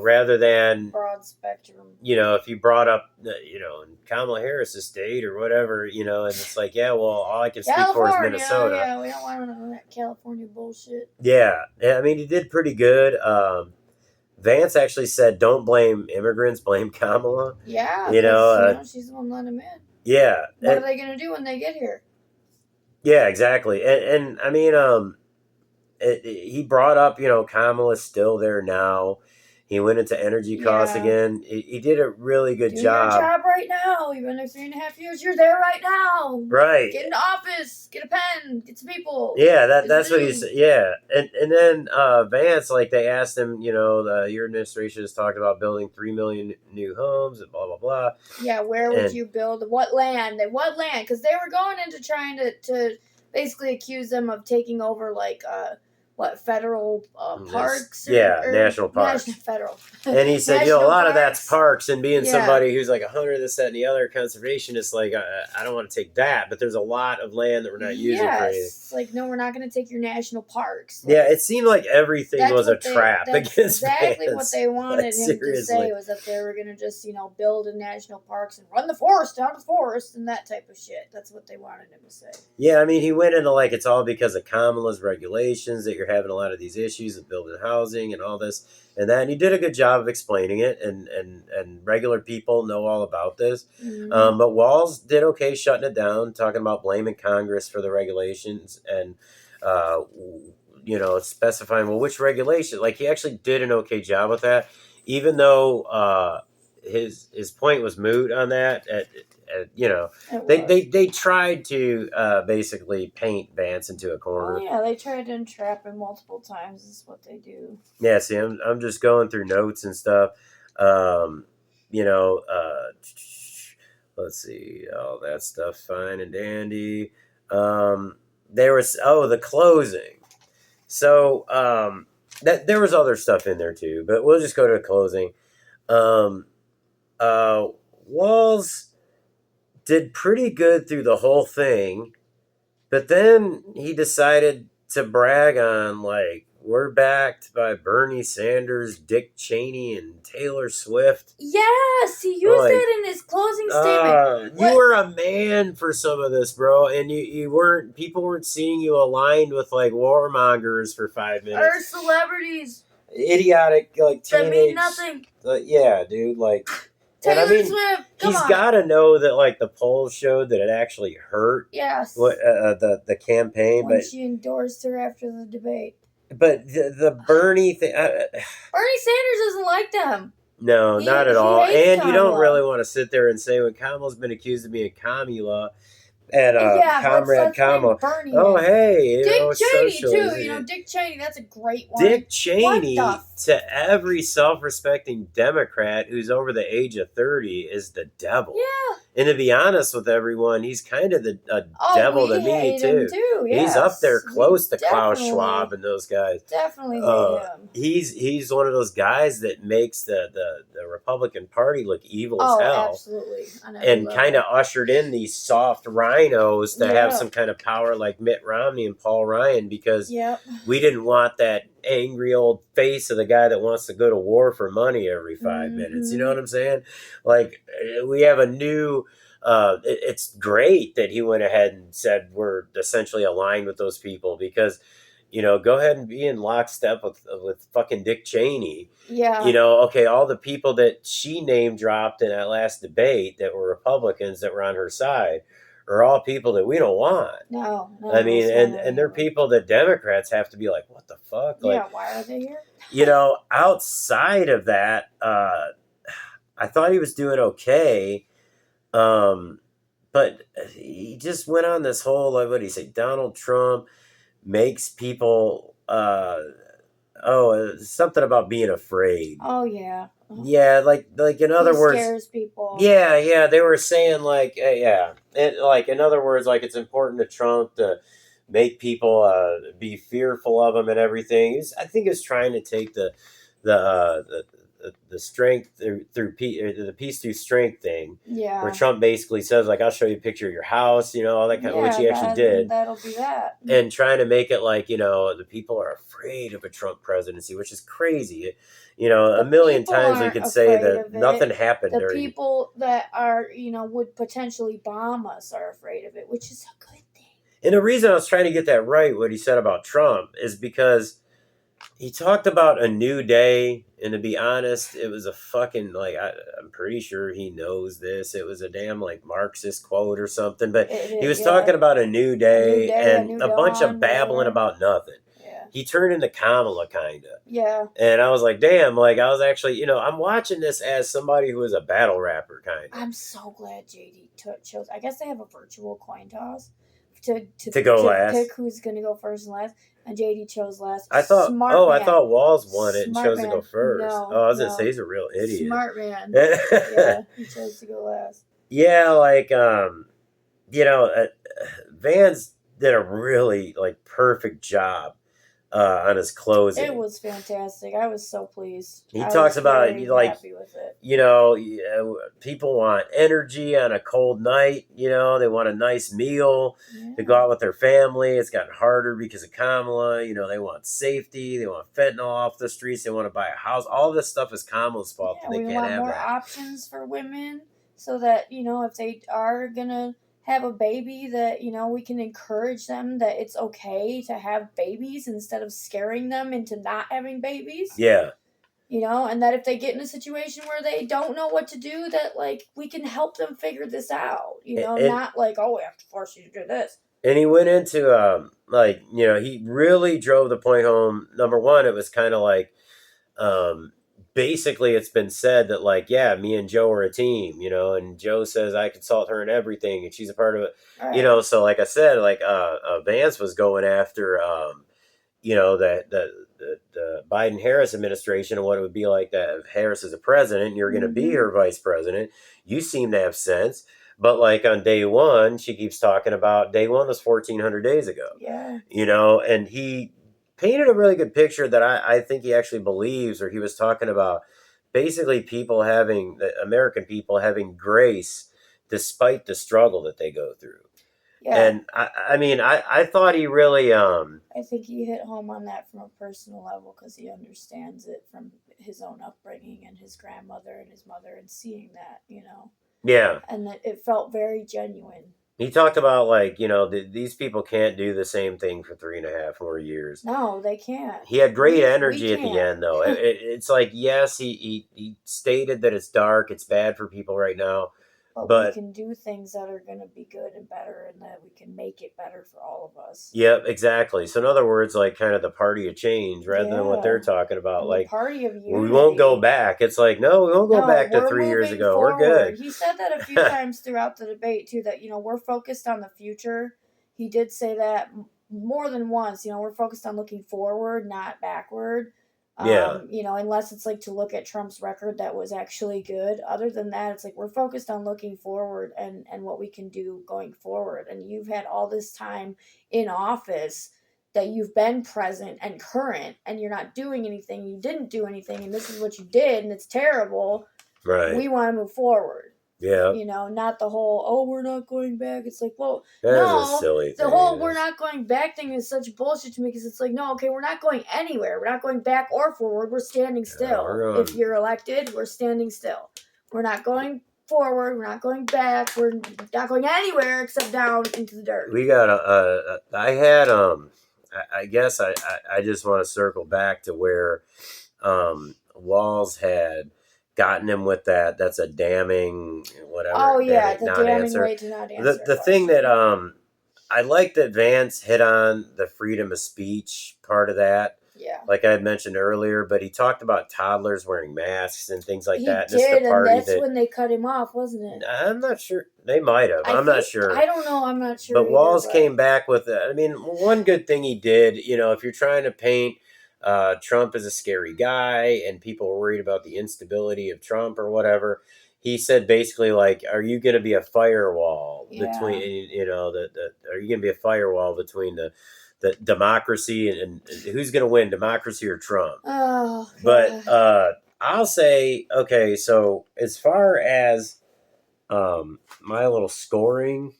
rather than broad spectrum. If you brought up, in Kamala Harris's state or whatever, and it's like, yeah, well, all I can speak for is Minnesota. Yeah, we don't want none of that California bullshit. Yeah, I mean, he did pretty good. Vance actually said, "Don't blame immigrants, blame Kamala." Yeah, she's the one letting them in. Yeah, what are they gonna do when they get here? Yeah, exactly. And I mean, he brought up, Kamala's still there now. He went into energy costs again. He did a really good job. Do your job right now. You've been there 3.5 years. You're there right now. Right. Get in the office. Get a pen. Get some people. Yeah, that's what he said. Yeah, and then Vance, like they asked him, your administration has talked about building 3 million new homes and blah blah blah. Yeah, where would you build? What land? What land? Because they were going into trying to basically accuse them of taking over federal parks? National parks. Federal. And he said, a lot of that's parks, and being somebody who's like a hunter, this, that, and the other, conservationist, like, I don't want to take that, but there's a lot of land that we're not using for anything. It's like, no, we're not going to take your national parks. It seemed like everything was a trap against exactly Vance. what they wanted him to say, was that they were going to just, build in national parks and run the forest out of the forest and that type of shit. That's what they wanted him to say. Yeah, I mean, he went into like, it's all because of Kamala's regulations that you're having a lot of these issues of building housing and all this and that. And he did a good job of explaining it, and regular people know all about this. Mm-hmm. But Walz did okay shutting it down, talking about blaming Congress for the regulations and, specifying, well, which regulation? Like, he actually did an okay job with that, even though his point was moot on that. They tried to basically paint Vance into a corner. Oh yeah, they tried to entrap him multiple times. Is what they do. Yeah, see, I'm just going through notes and stuff. Let's see, all that stuff fine and dandy. There was the closing. So that there was other stuff in there too, but we'll just go to the closing. Walz did pretty good through the whole thing, but then he decided to brag on, like, we're backed by Bernie Sanders, Dick Cheney, and Taylor Swift. Yes, he used that in his closing statement. You were a man for some of this, bro, and you weren't. People weren't seeing you aligned with like warmongers for 5 minutes or celebrities. Idiotic, like teenage. That mean nothing. Yeah, dude, like. Taylor Swift, he's got to know that, like, the polls showed that it actually hurt. Yes. The campaign, when she endorsed her after the debate. But the Bernie thing, Bernie Sanders doesn't like them. No, not at all. And Kamala. You don't really want to sit there and say, when Kamala's been accused of being Kamala. And Comrade Kamala. Oh, hey. Dick Cheney, too. Dick Cheney, that's a great one. Dick Cheney, to every self-respecting Democrat who's over the age of 30, is the devil. Yeah. And to be honest with everyone, he's kind of a Oh, devil we to me hate him too. too. He's up there Yes, we close to Klaus Schwab and those guys. definitely hate him. He's one of those guys that makes the Republican Party look evil as Oh, hell, absolutely, on every and kind level. of ushered in these soft rhinos to have Yeah. some kind of power like Mitt Romney and Paul Ryan, because Yep. we didn't want that angry old face of the guy that wants to go to war for money every 5 minutes. You know what I'm saying? Like, we have a new. It's great that he went ahead and said we're essentially aligned with those people, because go ahead and be in lockstep with fucking Dick Cheney. Yeah. Okay, all the people that she name dropped in that last debate that were Republicans that were on her side are all people that we don't want. No, I mean, it's not and any they're of them. people that Democrats have to be like, what the fuck? Yeah, Like, why are they here? outside of that, I thought he was doing okay. But he just went on this whole, like, what did he say? Donald Trump makes people, something about being afraid. Oh yeah. Yeah, like in other He words, scares people. yeah, they were saying like, like in other words, like it's important to Trump to make people be fearful of him and everything. I think he was trying to take the strength the peace through strength thing, Yeah. where Trump basically says like, I'll show you a picture of your house, all that kind of, which he actually did, That'll be that. and trying to make it like, the people are afraid of a Trump presidency, which is crazy. A million people times we aren't could say afraid that of nothing it. happened The during. people that are, would potentially bomb us are afraid of it, which is a good thing. And the reason I was trying to get that right, what he said about Trump, is because he talked about a new day, and to be honest, it was a fucking, like, I'm pretty sure he knows this. It was a damn like Marxist quote or something, but he was talking about a new day, and a bunch of babbling about nothing. Yeah. He turned into Kamala, kind of. Yeah. And I was like, damn, like, I was actually, I'm watching this as somebody who is a battle rapper, kind of. I'm so glad JD chose. I guess they have a virtual coin toss to go last. Pick who's going to go first and last. And JD chose last. I thought Walz won it and chose to go first. No, I was gonna say he's a real idiot. Smart man. Yeah, he chose to go last. Yeah, like Vance did a really like perfect job on his closing. It was fantastic. I was so pleased. He talks about it like, happy with it. people want energy on a cold night. They want a nice meal to go out with their family. It's gotten harder because of Kamala. They want safety. They want fentanyl off the streets. They want to buy a house. All this stuff is Kamala's fault. Yeah, that they we can't want have more that. options for women, so that if they are gonna have a baby, that we can encourage them that it's okay to have babies instead of scaring them into not having babies. Yeah. And that if they get in a situation where they don't know what to do, that like we can help them figure this out. Not like, oh, we have to force you to do this. And he went into he really drove the point home. Number one, it was kind of like basically it's been said that like, yeah, me and Joe are a team, and Joe says I consult her in everything and she's a part of it. Right. So like I said, like Vance was going after the Biden Harris administration and what it would be like that if Harris is a president and you're going to be her vice president. You seem to have sense. But like on day one, she keeps talking about day one was 1,400 days ago. Yeah. And he painted a really good picture that I think he actually believes, or he was talking about basically American people having grace despite the struggle that they go through. Yeah. And I thought he really I think he hit home on that from a personal level because he understands it from his own upbringing and his grandmother and his mother, and seeing that, Yeah. And that it felt very genuine. He talked about like, these people can't do the same thing for 3.5 more years. No, they can't. He had great energy at the end, though. It's like, yes, he stated that it's dark, it's bad for people right now. But we can do things that are going to be good and better, and that we can make it better for all of us. Yep, exactly. So in other words, like kind of the party of change rather than what they're talking about. And like, the party of unity. We won't go back. It's like, no, we won't go back to 3 years ago. Forward. We're good. He said that a few times throughout the debate, too, that, we're focused on the future. He did say that more than once. We're focused on looking forward, not backward. Yeah. Unless it's like to look at Trump's record that was actually good. Other than that, it's like we're focused on looking forward and what we can do going forward. And you've had all this time in office that you've been present and current, and you're not doing anything. You didn't do anything, and this is what you did, and it's terrible. Right. We want to move forward. Yeah. Not the whole, oh, we're not going back. It's like, well, That's no, a silly the thing. whole we're not going back thing is such bullshit to me, because it's like, no, okay, we're not going anywhere. We're not going back or forward. We're standing still. If you're elected, we're standing still. We're not going forward. We're not going back. We're not going anywhere except down into the dirt. We got I had I guess I just want to circle back to where Walz had gotten him with that. That's a damning whatever. Oh yeah, the damning answer. way to not answer. The thing that I like that Vance hit on the freedom of speech part of that. Yeah. Like I had mentioned earlier, but he talked about toddlers wearing masks and things like that. He did, and that's when they cut him off, wasn't it? I'm not sure. They might have. I'm not sure. I don't know. I'm not sure. But Walz came back with it. I mean, one good thing he did, if you're trying to paint Trump as a scary guy and people are worried about the instability of Trump or whatever, he said basically like, are you going to be a firewall between, are you going to be a firewall between the democracy and who's going to win, democracy or Trump? Oh, but I'll say, okay, so as far as my little scoring,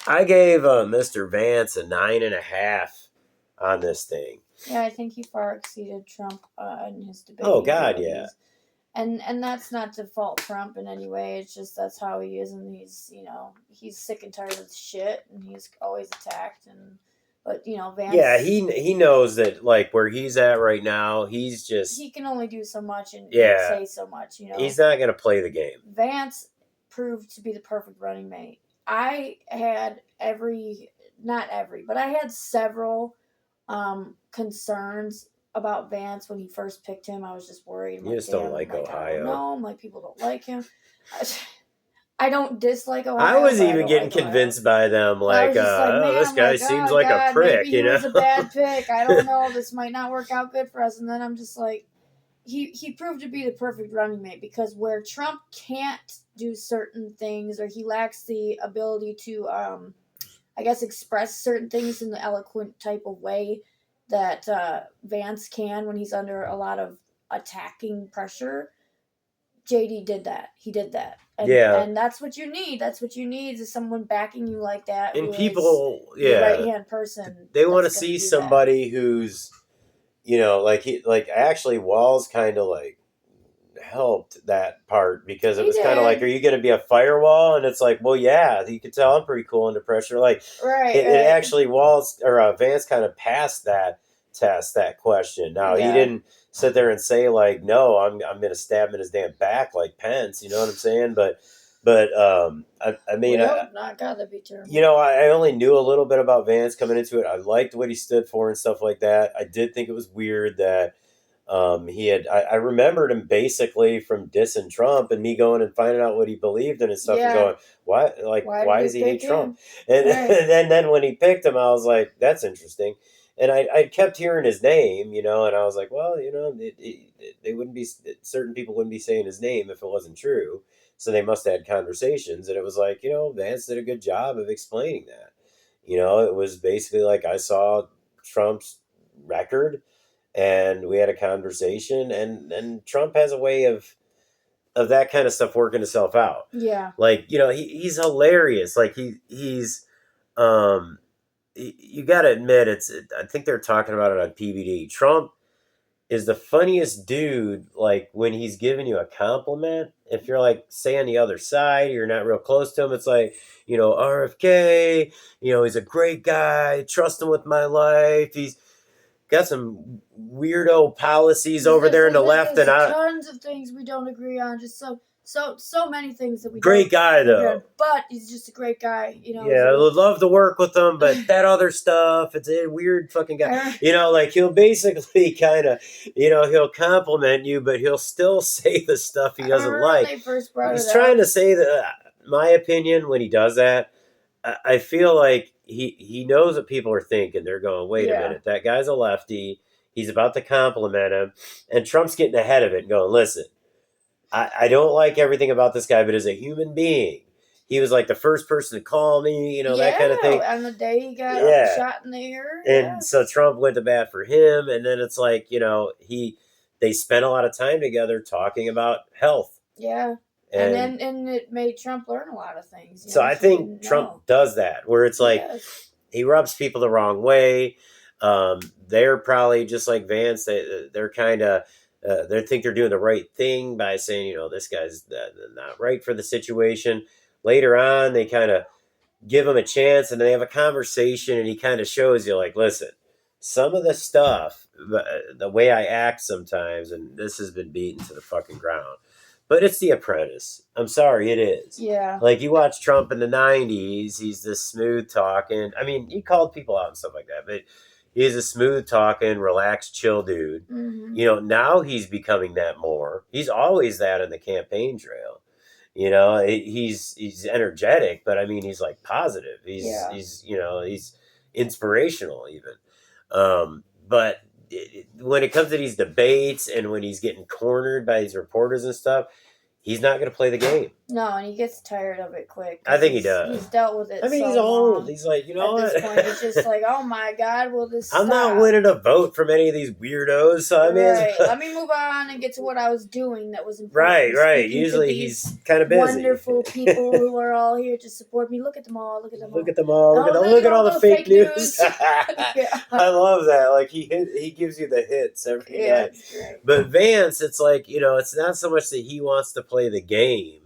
I gave Mr. Vance a 9.5 on this thing. Yeah, I think he far exceeded Trump in his debate. Oh God, yeah. And that's not to fault Trump in any way. It's just that's how he is, and he's sick and tired of shit, and he's always attacked. But Vance. Yeah, he knows that like where he's at right now, he can only do so much and say so much. He's not gonna play the game. Vance proved to be the perfect running mate. I had but I had several concerns about Vance when he first picked him. I was just worried. You just don't like Ohio. No, I'm like, people don't like him. I don't dislike Ohio. I was even getting convinced by them, like, this guy seems like a prick, maybe he was a bad pick. I don't know. This might not work out good for us. And then I'm just like, he proved to be the perfect running mate, because where Trump can't do certain things, or he lacks the ability to, I guess, express certain things in the eloquent type of way that Vance can when he's under a lot of attacking pressure. JD did that. He did that. And that's what you need. That's what you need, is someone backing you like that. And people, the right-hand person. They want to see somebody who's, actually Walz kind of like helped that part, because it was kind of like, are you going to be a firewall? And it's like, well, yeah, you could tell I'm pretty cool under pressure. Like, it actually Vance kind of passed that test, that question. Now he didn't sit there and say like, no, I'm going to stab him in his damn back like Pence. You know what I'm saying? But I mean, not gotta be terrible. I only knew a little bit about Vance coming into it. I liked what he stood for and stuff like that. I did think it was weird that I remembered him basically from dissing Trump and me going and finding out what he believed in and stuff and going, why does he hate Trump? And, and then when he picked him, I was like, that's interesting. And I kept hearing his name, and I was like, well, they wouldn't be, certain people wouldn't be saying his name if it wasn't true. So they must have had conversations. And it was like, Vance did a good job of explaining that. It was basically like, I saw Trump's record and we had a conversation, and Trump has a way of that kind of stuff working itself out. Yeah. Like, he's hilarious. Like he's, you got to admit, I think they're talking about it on PBD. Trump is the funniest dude, like, when he's giving you a compliment. If you're, like, say on the other side, you're not real close to him, it's like, RFK, he's a great guy, trust him with my life, he's got some weirdo policies over there in the left. And tons of things we don't agree on, just so many things that we great guy though, but he's just a great guy, I would love to work with him, but that other stuff, it's a weird fucking guy. Like he'll basically kind of, he'll compliment you, but he'll still say the stuff he doesn't like. He's trying to say that, my opinion, when he does that, I feel like he knows what people are thinking. They're going, wait a minute, that guy's a lefty. He's about to compliment him, and Trump's getting ahead of it and going, listen, I don't like everything about this guy, but as a human being, he was like the first person to call me, that kind of thing. On the day he got Yeah. shot in the ear. And so Trump went to bat for him, and then it's like, they spent a lot of time together talking about health. Yeah. And then it made Trump learn a lot of things. So I think Trump does that, where it's like he rubs people the wrong way. They're probably just like Vance. They're kind of they think they're doing the right thing by saying, this guy's not right for the situation. Later on, they kind of give him a chance, and they have a conversation, and he kind of shows you, like, listen, some of the stuff, the way I act sometimes, and this has been beaten to the fucking ground. But it's The Apprentice. I'm sorry, it is. Yeah. Like, you watch Trump in the 90s, he's this smooth talking. I mean, he called people out and stuff like that, but he's a smooth talking, relaxed, chill dude. Mm-hmm. Now he's becoming that more. He's always that in the campaign trail. He's energetic, but I mean, he's like positive. He's inspirational even. But when it comes to these debates and when he's getting cornered by these reporters and stuff, he's not going to play the game. No, and he gets tired of it quick. I think he does. He's dealt with it. I mean, he's old. He's like, at this point, it's just like, oh my God, will this I'm stop? not winning a vote from any of these weirdos. So I mean, right. Let me move on and get to what I was doing that was important. Right. Usually he's kind of busy. Wonderful people who are all here to support me. Look at them all. Look at them all. Look at all the fake news. Yeah. I love that. Like he gives you the hits every night. But Vance, it's like, it's not so much that he wants to play the game,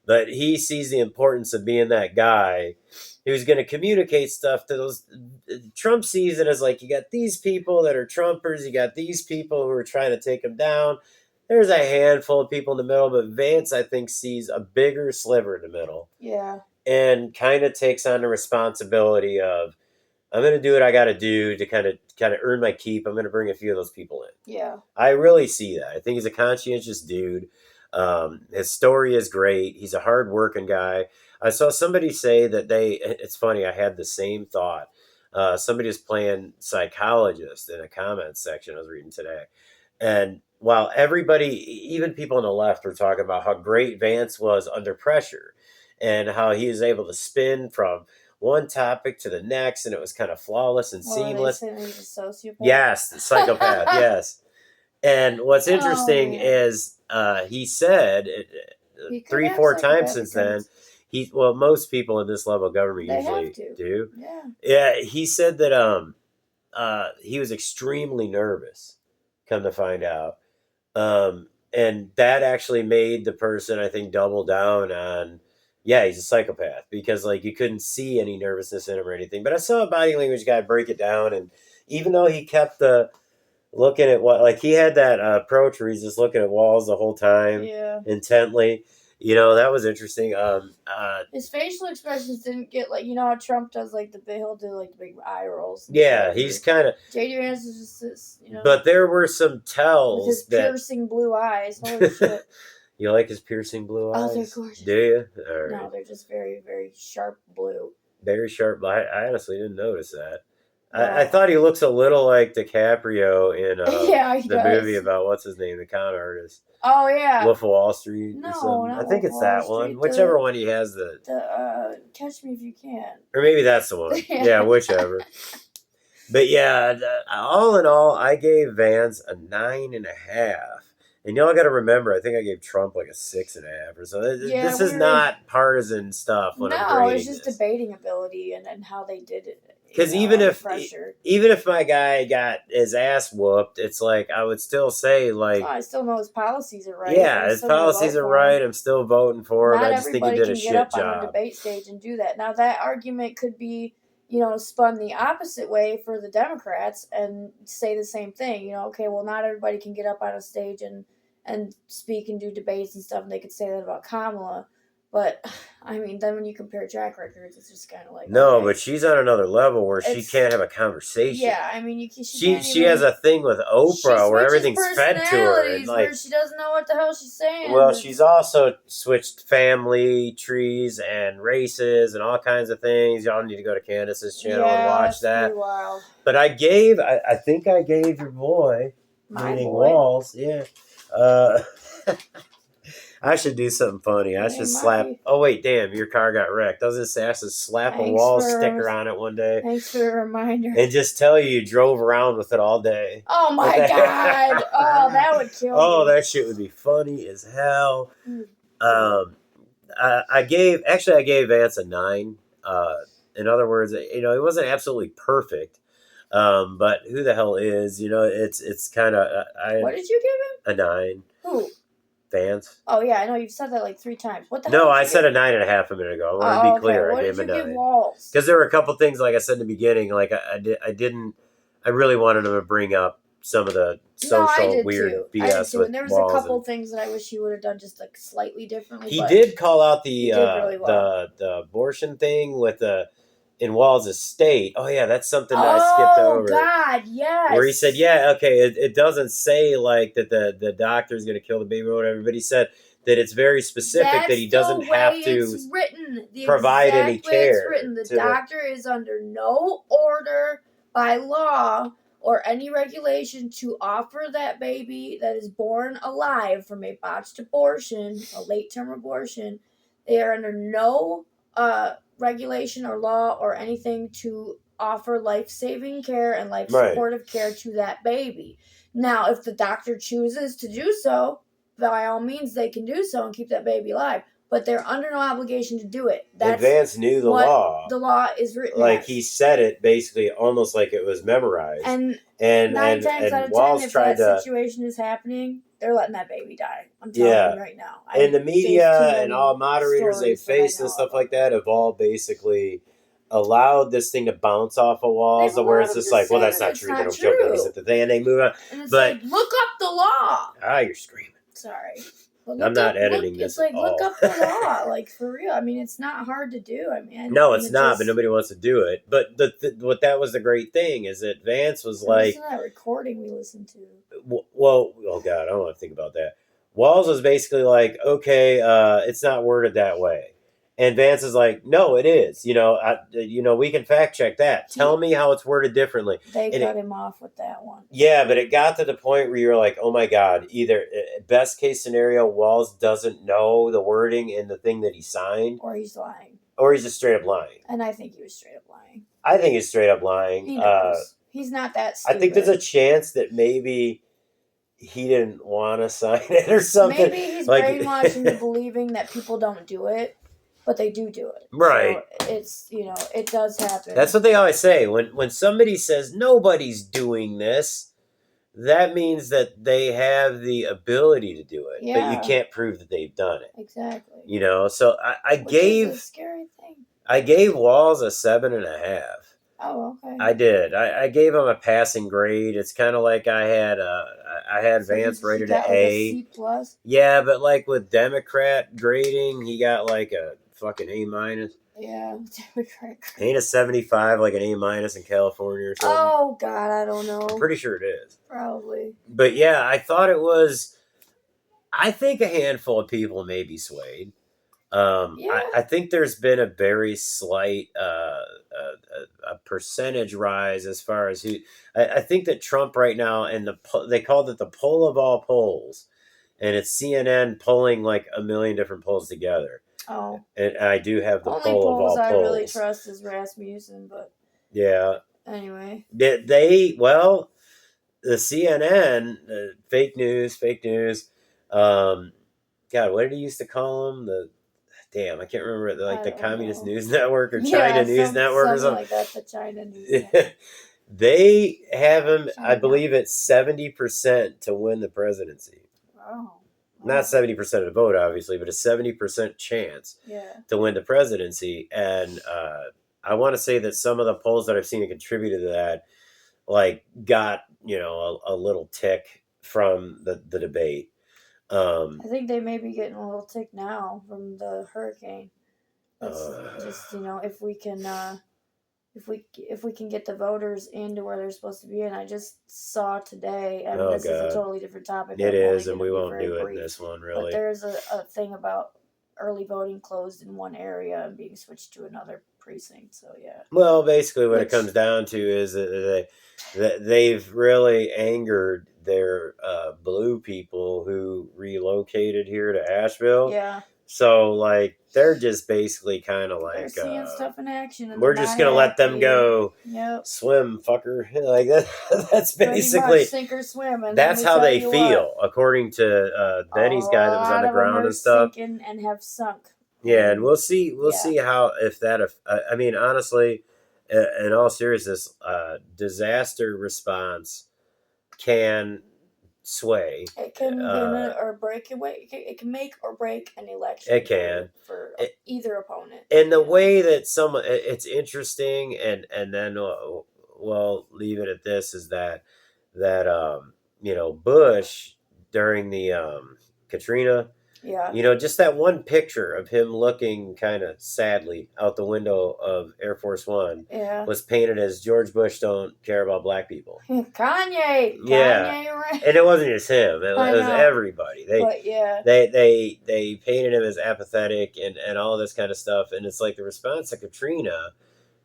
but he sees the importance of being that guy who's going to communicate stuff to those. Trump sees it as like, you got these people that are Trumpers, you got these people who are trying to take him down. There's a handful of people in the middle, but Vance, I think, sees a bigger sliver in the middle. Yeah. And kind of takes on the responsibility of, I'm going to do what I got to do to kind of earn my keep. I'm going to bring a few of those people in. Yeah. I really see that. I think he's a conscientious dude. His story is great. He's a hard-working guy. I saw somebody say that it's funny, I had the same thought. Somebody was playing psychologist in a comment section I was reading today. And while everybody, even people on the left, were talking about how great Vance was under pressure and how he was able to spin from one topic to the next, and it was kind of flawless and seamless. They he's a sociopath? Yes, psychopath, yes. And what's interesting is he said 3-4 times since then, most people in this level of government usually do. Yeah, he said that he was extremely nervous, come to find out. And that actually made the person, I think, double down on, he's a psychopath, because like you couldn't see any nervousness in him or anything. But I saw a body language guy break it down, and even though he kept looking at he had that approach where he's just looking at Walz the whole time, intently. That was interesting. His facial expressions didn't get how Trump does he'll do the big eye rolls. Yeah, he's kind of. JD Vance is just this, But there were some tells with his piercing blue eyes. Holy shit. You like his piercing blue eyes? Oh, they're gorgeous. Do you? All right. No, they're just very, very sharp blue. Very sharp. I honestly didn't notice that. I thought he looks a little like DiCaprio in the movie about what's his name, the con artist. Oh yeah, Wolf of Wall Street. No, or something. not I think Wolf it's of that Wall one. Street, Whichever one he has the Catch Me If You Can. Or maybe that's the one. Yeah, whichever. But yeah, all in all, I gave Vance a 9.5. And y'all got to remember, I think I gave Trump like a 6.5 or so. This is not partisan stuff. No, it's just debating ability and how they did it. Because even if my guy got his ass whooped, it's like I would still say I still know his policies are right. Yeah, his policies are right. I'm still voting for him. I just think he did a shit job. Not everybody can get up on a debate stage and do that. Now that argument could be spun the opposite way for the Democrats and say the same thing. Okay, well, not everybody can get up on a stage and speak and do debates and stuff, and they could say that about Kamala. But I mean, then when you compare track records, it's just kind of like No, okay. but she's on another level where she It's- can't have a conversation. Yeah, I mean, she She can't she even. has a thing with She Oprah where switches everything's fed to her, and personalities where she doesn't know what the hell she's saying. well, she's also switched family trees and races and all kinds of things. Y'all need to go to Candace's channel and watch that. Pretty wild. But I think I gave your boy, My meaning boy. Walz, yeah. I should do something funny. I should slap. Oh wait, damn! Your car got wrecked. I was just say I should slap a Walz sticker on it one day. Thanks for the reminder. And just tell you drove around with it all day. Oh my god! Oh, that would kill me. Oh, that shit would be funny as hell. I gave Vance a 9. In other words, it wasn't absolutely perfect. But who the hell is? It's kind of. What did you give him? A 9. Who? Vance. Oh yeah, I know you've said that like 3 times. What the hell? No, I said a 9.5 a minute ago. I want to be clear. What I gave did him a 9. Give Walz? Because there were a couple things, like I said in the beginning, like I really wanted him to bring up some of the social weird BS I did too. with And there was Walz a couple things that I wish he would have done just like slightly differently. He did call out he did really well. the abortion thing with in Walz's state. Oh yeah, that's something that I skipped over. Oh God, yes. Where he said, yeah, okay, it doesn't say like that the doctor's going to kill the baby or whatever, but he said that it's very specific that he doesn't have to provide any care. It's written. The doctor is under no order by law or any regulation to offer that baby that is born alive from a botched abortion, a late-term abortion. They are under no regulation or law or anything to offer life-saving care and life-supportive care to that baby. Now, if the doctor chooses to do so, by all means, they can do so and keep that baby alive. But they're under no obligation to do it. That's Vance knew the law. The law is written. Like he said it basically almost like it was memorized. And 9 times out of 10, if that situation is happening, they're letting that baby die. I'm telling you right now. And the media and all moderators they faced and stuff like that have all basically allowed this thing to bounce off of Walz, where it's just like, well, that's not true. They don't kill babies at the thing, and they move on. And it's like, look up the law. Ah, you're screaming. Sorry. I'm not editing this. It's like, look up the law, like for real. I mean, it's not hard to do. I mean, no, it's not, but nobody wants to do it. But what that was the great thing is that Vance was like, listen to that recording we listened to. Well, oh God, I don't want to think about that. Walz was basically like, okay, it's not worded that way. And Vance is like, no, it is. We can fact check that. Tell me how it's worded differently. They cut him off with that one. Yeah, but it got to the point where you were like, oh my God, either best case scenario, Walz doesn't know the wording in the thing that he signed. Or he's lying. Or he's just straight up lying. And I think he was straight up lying. I think he's straight up lying. He knows. He's not that stupid. I think there's a chance that maybe he didn't want to sign it or something. Maybe he's brainwashed into believing that people don't do it. But they do it. Right. So it's, it does happen. That's what they always say. When somebody says nobody's doing this, that means that they have the ability to do it. Yeah. But you can't prove that they've done it. Exactly. So Which is a scary thing. I gave Walz a 7.5. Oh, okay. I did. I gave him a passing grade. It's kind of like I had Vance rated an A. Like a C+. Yeah, but like with Democrat grading, he got like a fucking A-. Yeah, Democrat. Ain't a 75 like an A- in California or something? Oh God, I don't know. I'm pretty sure it is. Probably. But yeah, I thought it was. I think a handful of people may be swayed. I think there's been a very slight a percentage rise as far as who. I think that Trump right now, and they called it the poll of all polls, and it's CNN pulling like a million different polls together. Oh. And I do have the only poll of all polls. I really trust is Rasmussen, but yeah. Anyway. The CNN, fake news. God, what did he used to call them? I can't remember the Communist News Network or China News Network or something like that. The China News Network. They have him, I believe, at 70% to win the presidency. Wow. Not 70% of the vote, obviously, but a 70% chance to win the presidency. And I want to say that some of the polls that I've seen that contributed to that, like, got a little tick from the debate. I think they may be getting a little tick now from the hurricane. That's just if we can if we can get the voters into where they're supposed to be. And I just saw today. I mean, this is a totally different topic. It I'm only is, and going we to be won't very do it brief. in this one, But really. there's a thing about early voting closed in one area and being switched to another precinct. So yeah. Well, basically, what it comes down to is that they've really angered their blue people who relocated here to Asheville. Yeah. So, like, they're just basically kind of like, they're seeing stuff in action, and we're just gonna let them go. Yep. Swim, fucker. Like that. That's basically pretty much sink or swim. And that's how they feel, according to Benny's guy that was on the ground and stuff. Sinking and have sunk. Yeah, and we'll see. We'll see how if that. I mean, honestly, in all seriousness, disaster response can sway. It can or break away. It can make or break an election. It can for either opponent. And the way that someone, it's interesting, and then we'll leave it at this: is that Bush during the Katrina. Yeah. Just that one picture of him looking kind of sadly out the window of Air Force One was painted as George Bush don't care about black people. Kanye. Right. And it wasn't just him. It was everybody. They painted him as apathetic and all this kind of stuff. And it's like the response to Katrina,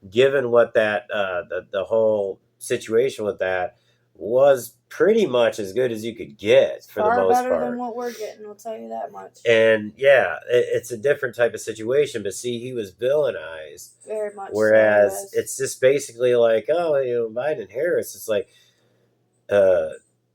given what that the whole situation with that was pretty much as good as you could get for the most part. Far better than what we're getting, I'll tell you that much. And yeah, it's a different type of situation, but see, he was villainized. Very much. Whereas it's just basically like, Biden and Harris, it's like,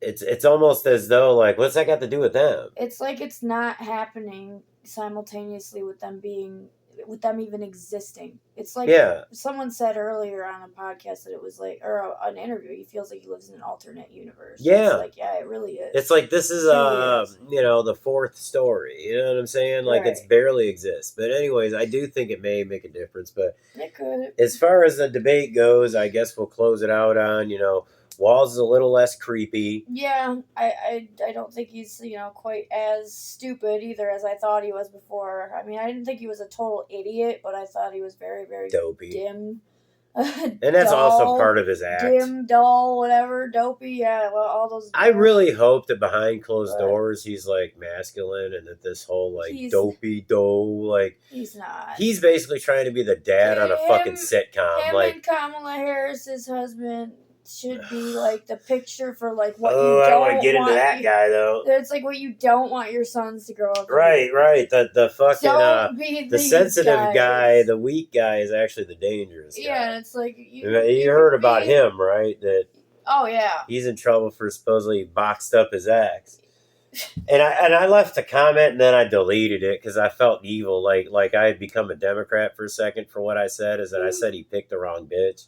it's almost as though like, what's that got to do with them? It's like it's not happening simultaneously with them even existing. It's like someone said earlier on a podcast that it was like, or an interview, he feels like he lives in an alternate universe. Yeah. It's like, it really is. It's like this is the fourth story. You know what I'm saying? Like it's barely exists. But anyways, I do think it may make a difference. But it could. As far as the debate goes, I guess we'll close it out on, Walz is a little less creepy. Yeah, I don't think he's, quite as stupid either as I thought he was before. I mean, I didn't think he was a total idiot, but I thought he was very, very dopey. Dim. And that's also part of his act. Dim, dull, whatever, dopey, yeah, well, all those. I really hope that behind closed doors he's like masculine and that this whole like dopey like he's not. He's basically trying to be the dad on a fucking sitcom. Him like and Kamala Harris, his husband, should be like the picture for like what you don't want. I want to get into that guy though. It's like what you don't want your sons to grow up. Right. The fucking the sensitive guy, the weak guy is actually the dangerous guy. Yeah, and it's like you heard about him, right? That he's in trouble for supposedly boxed up his ex. And I left a comment and then I deleted it because I felt evil, like I had become a Democrat for a second for what I said. Is that I said he picked the wrong bitch,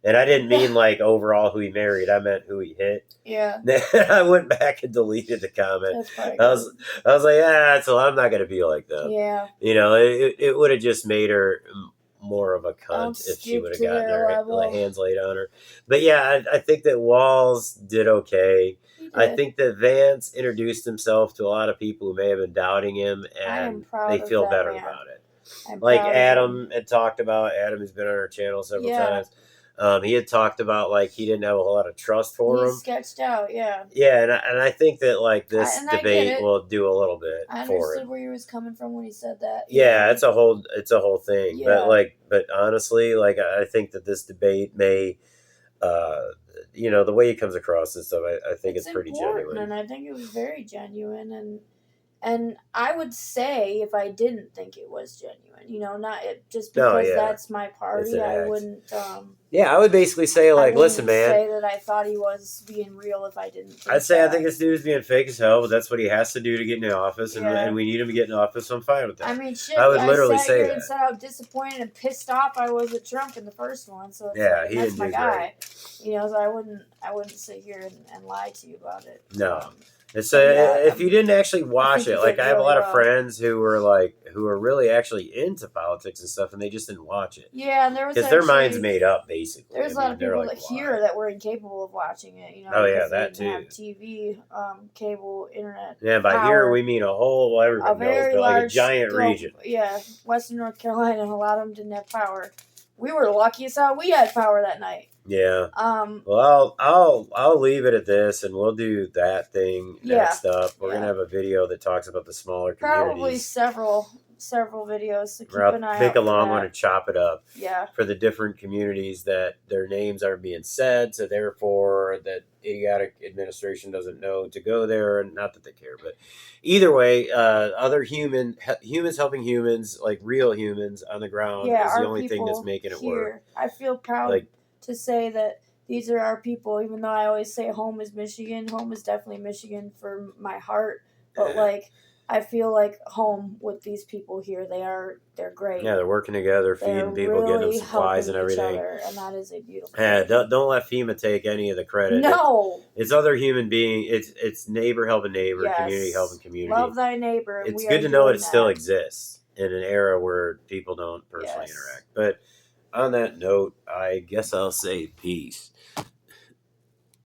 and I didn't mean like overall who he married. I meant who he hit. Yeah. Then I went back and deleted the comment. I was like, so I'm not gonna be like them. Yeah. It would have just made her more of a cunt if she would have gotten her hands laid on her. But yeah, I think that Walz did okay. I think that Vance introduced himself to a lot of people who may have been doubting him, and they feel better about it. Like Adam had talked about. Adam has been on our channel several times. He had talked about like he didn't have a whole lot of trust for him. Sketched out, yeah. Yeah, and I think that like this debate will do a little bit I for it. understood where he was coming from when he said that. Yeah, it's a whole thing. Yeah. But honestly, like I think that this debate may. The way he comes across and stuff, I think it's pretty genuine. And I think it was very genuine. And I would say if I didn't think it was genuine, not just because that's my party, I wouldn't. I would basically say like, listen, man. Say that I thought he was being real if I didn't. I'd say I think this dude's being fake as hell, but that's what he has to do to get in the office, and we need him to get in the office. So I'm fine with that. I mean, shit. I would literally say that. And said how disappointed and pissed off I was at Trump in the first one. So it's he that's didn't my do guy. Great. So I wouldn't sit here and lie to you about it. No. It's So yeah, if you didn't actually watch think it, you like did I have a really lot of well. friends who are really actually into politics and stuff, and they just didn't watch it Yeah, and there was because their mind's actually made up basically. I there's a lot mean, of they're people like, that why? here that were incapable of watching it, Oh yeah, because they that didn't have too. TV, cable, internet Yeah, by here we power. mean a whole. Well, A everybody knows, very but like a large, giant region. yeah, Western North Carolina, and a lot of them didn't have power. We were lucky as how we had power that night. Yeah. Um, Well, I'll leave it at this, and we'll do that thing yeah, next up. We're gonna yeah, have a video that talks about the smaller probably communities. several videos, so Or keep I'll an eye pick out a for long one that. and chop it up Yeah, for the different communities that their names aren't being said, so therefore that idiotic administration doesn't know to go there, and not that they care, but either way, other humans helping humans, like real humans on the ground, yeah, is the our only thing that's people making it work. here. I feel proud Like, to say that these are our people, even though I always say home is Michigan. Home is definitely Michigan for my heart, but eh, like I feel like home with these people here. They're great. yeah, they're working together, They're feeding people, getting them really supplies helping and each everything. other, and that is a beautiful Yeah, thing. don't let FEMA take any of the credit. No. It's other human being. It's neighbor helping neighbor, community helping Yes. community. Love thy neighbor, and It's we good are to know doing it still that. exists in an era where people don't personally Yes. interact. But on that note, I guess I'll say peace.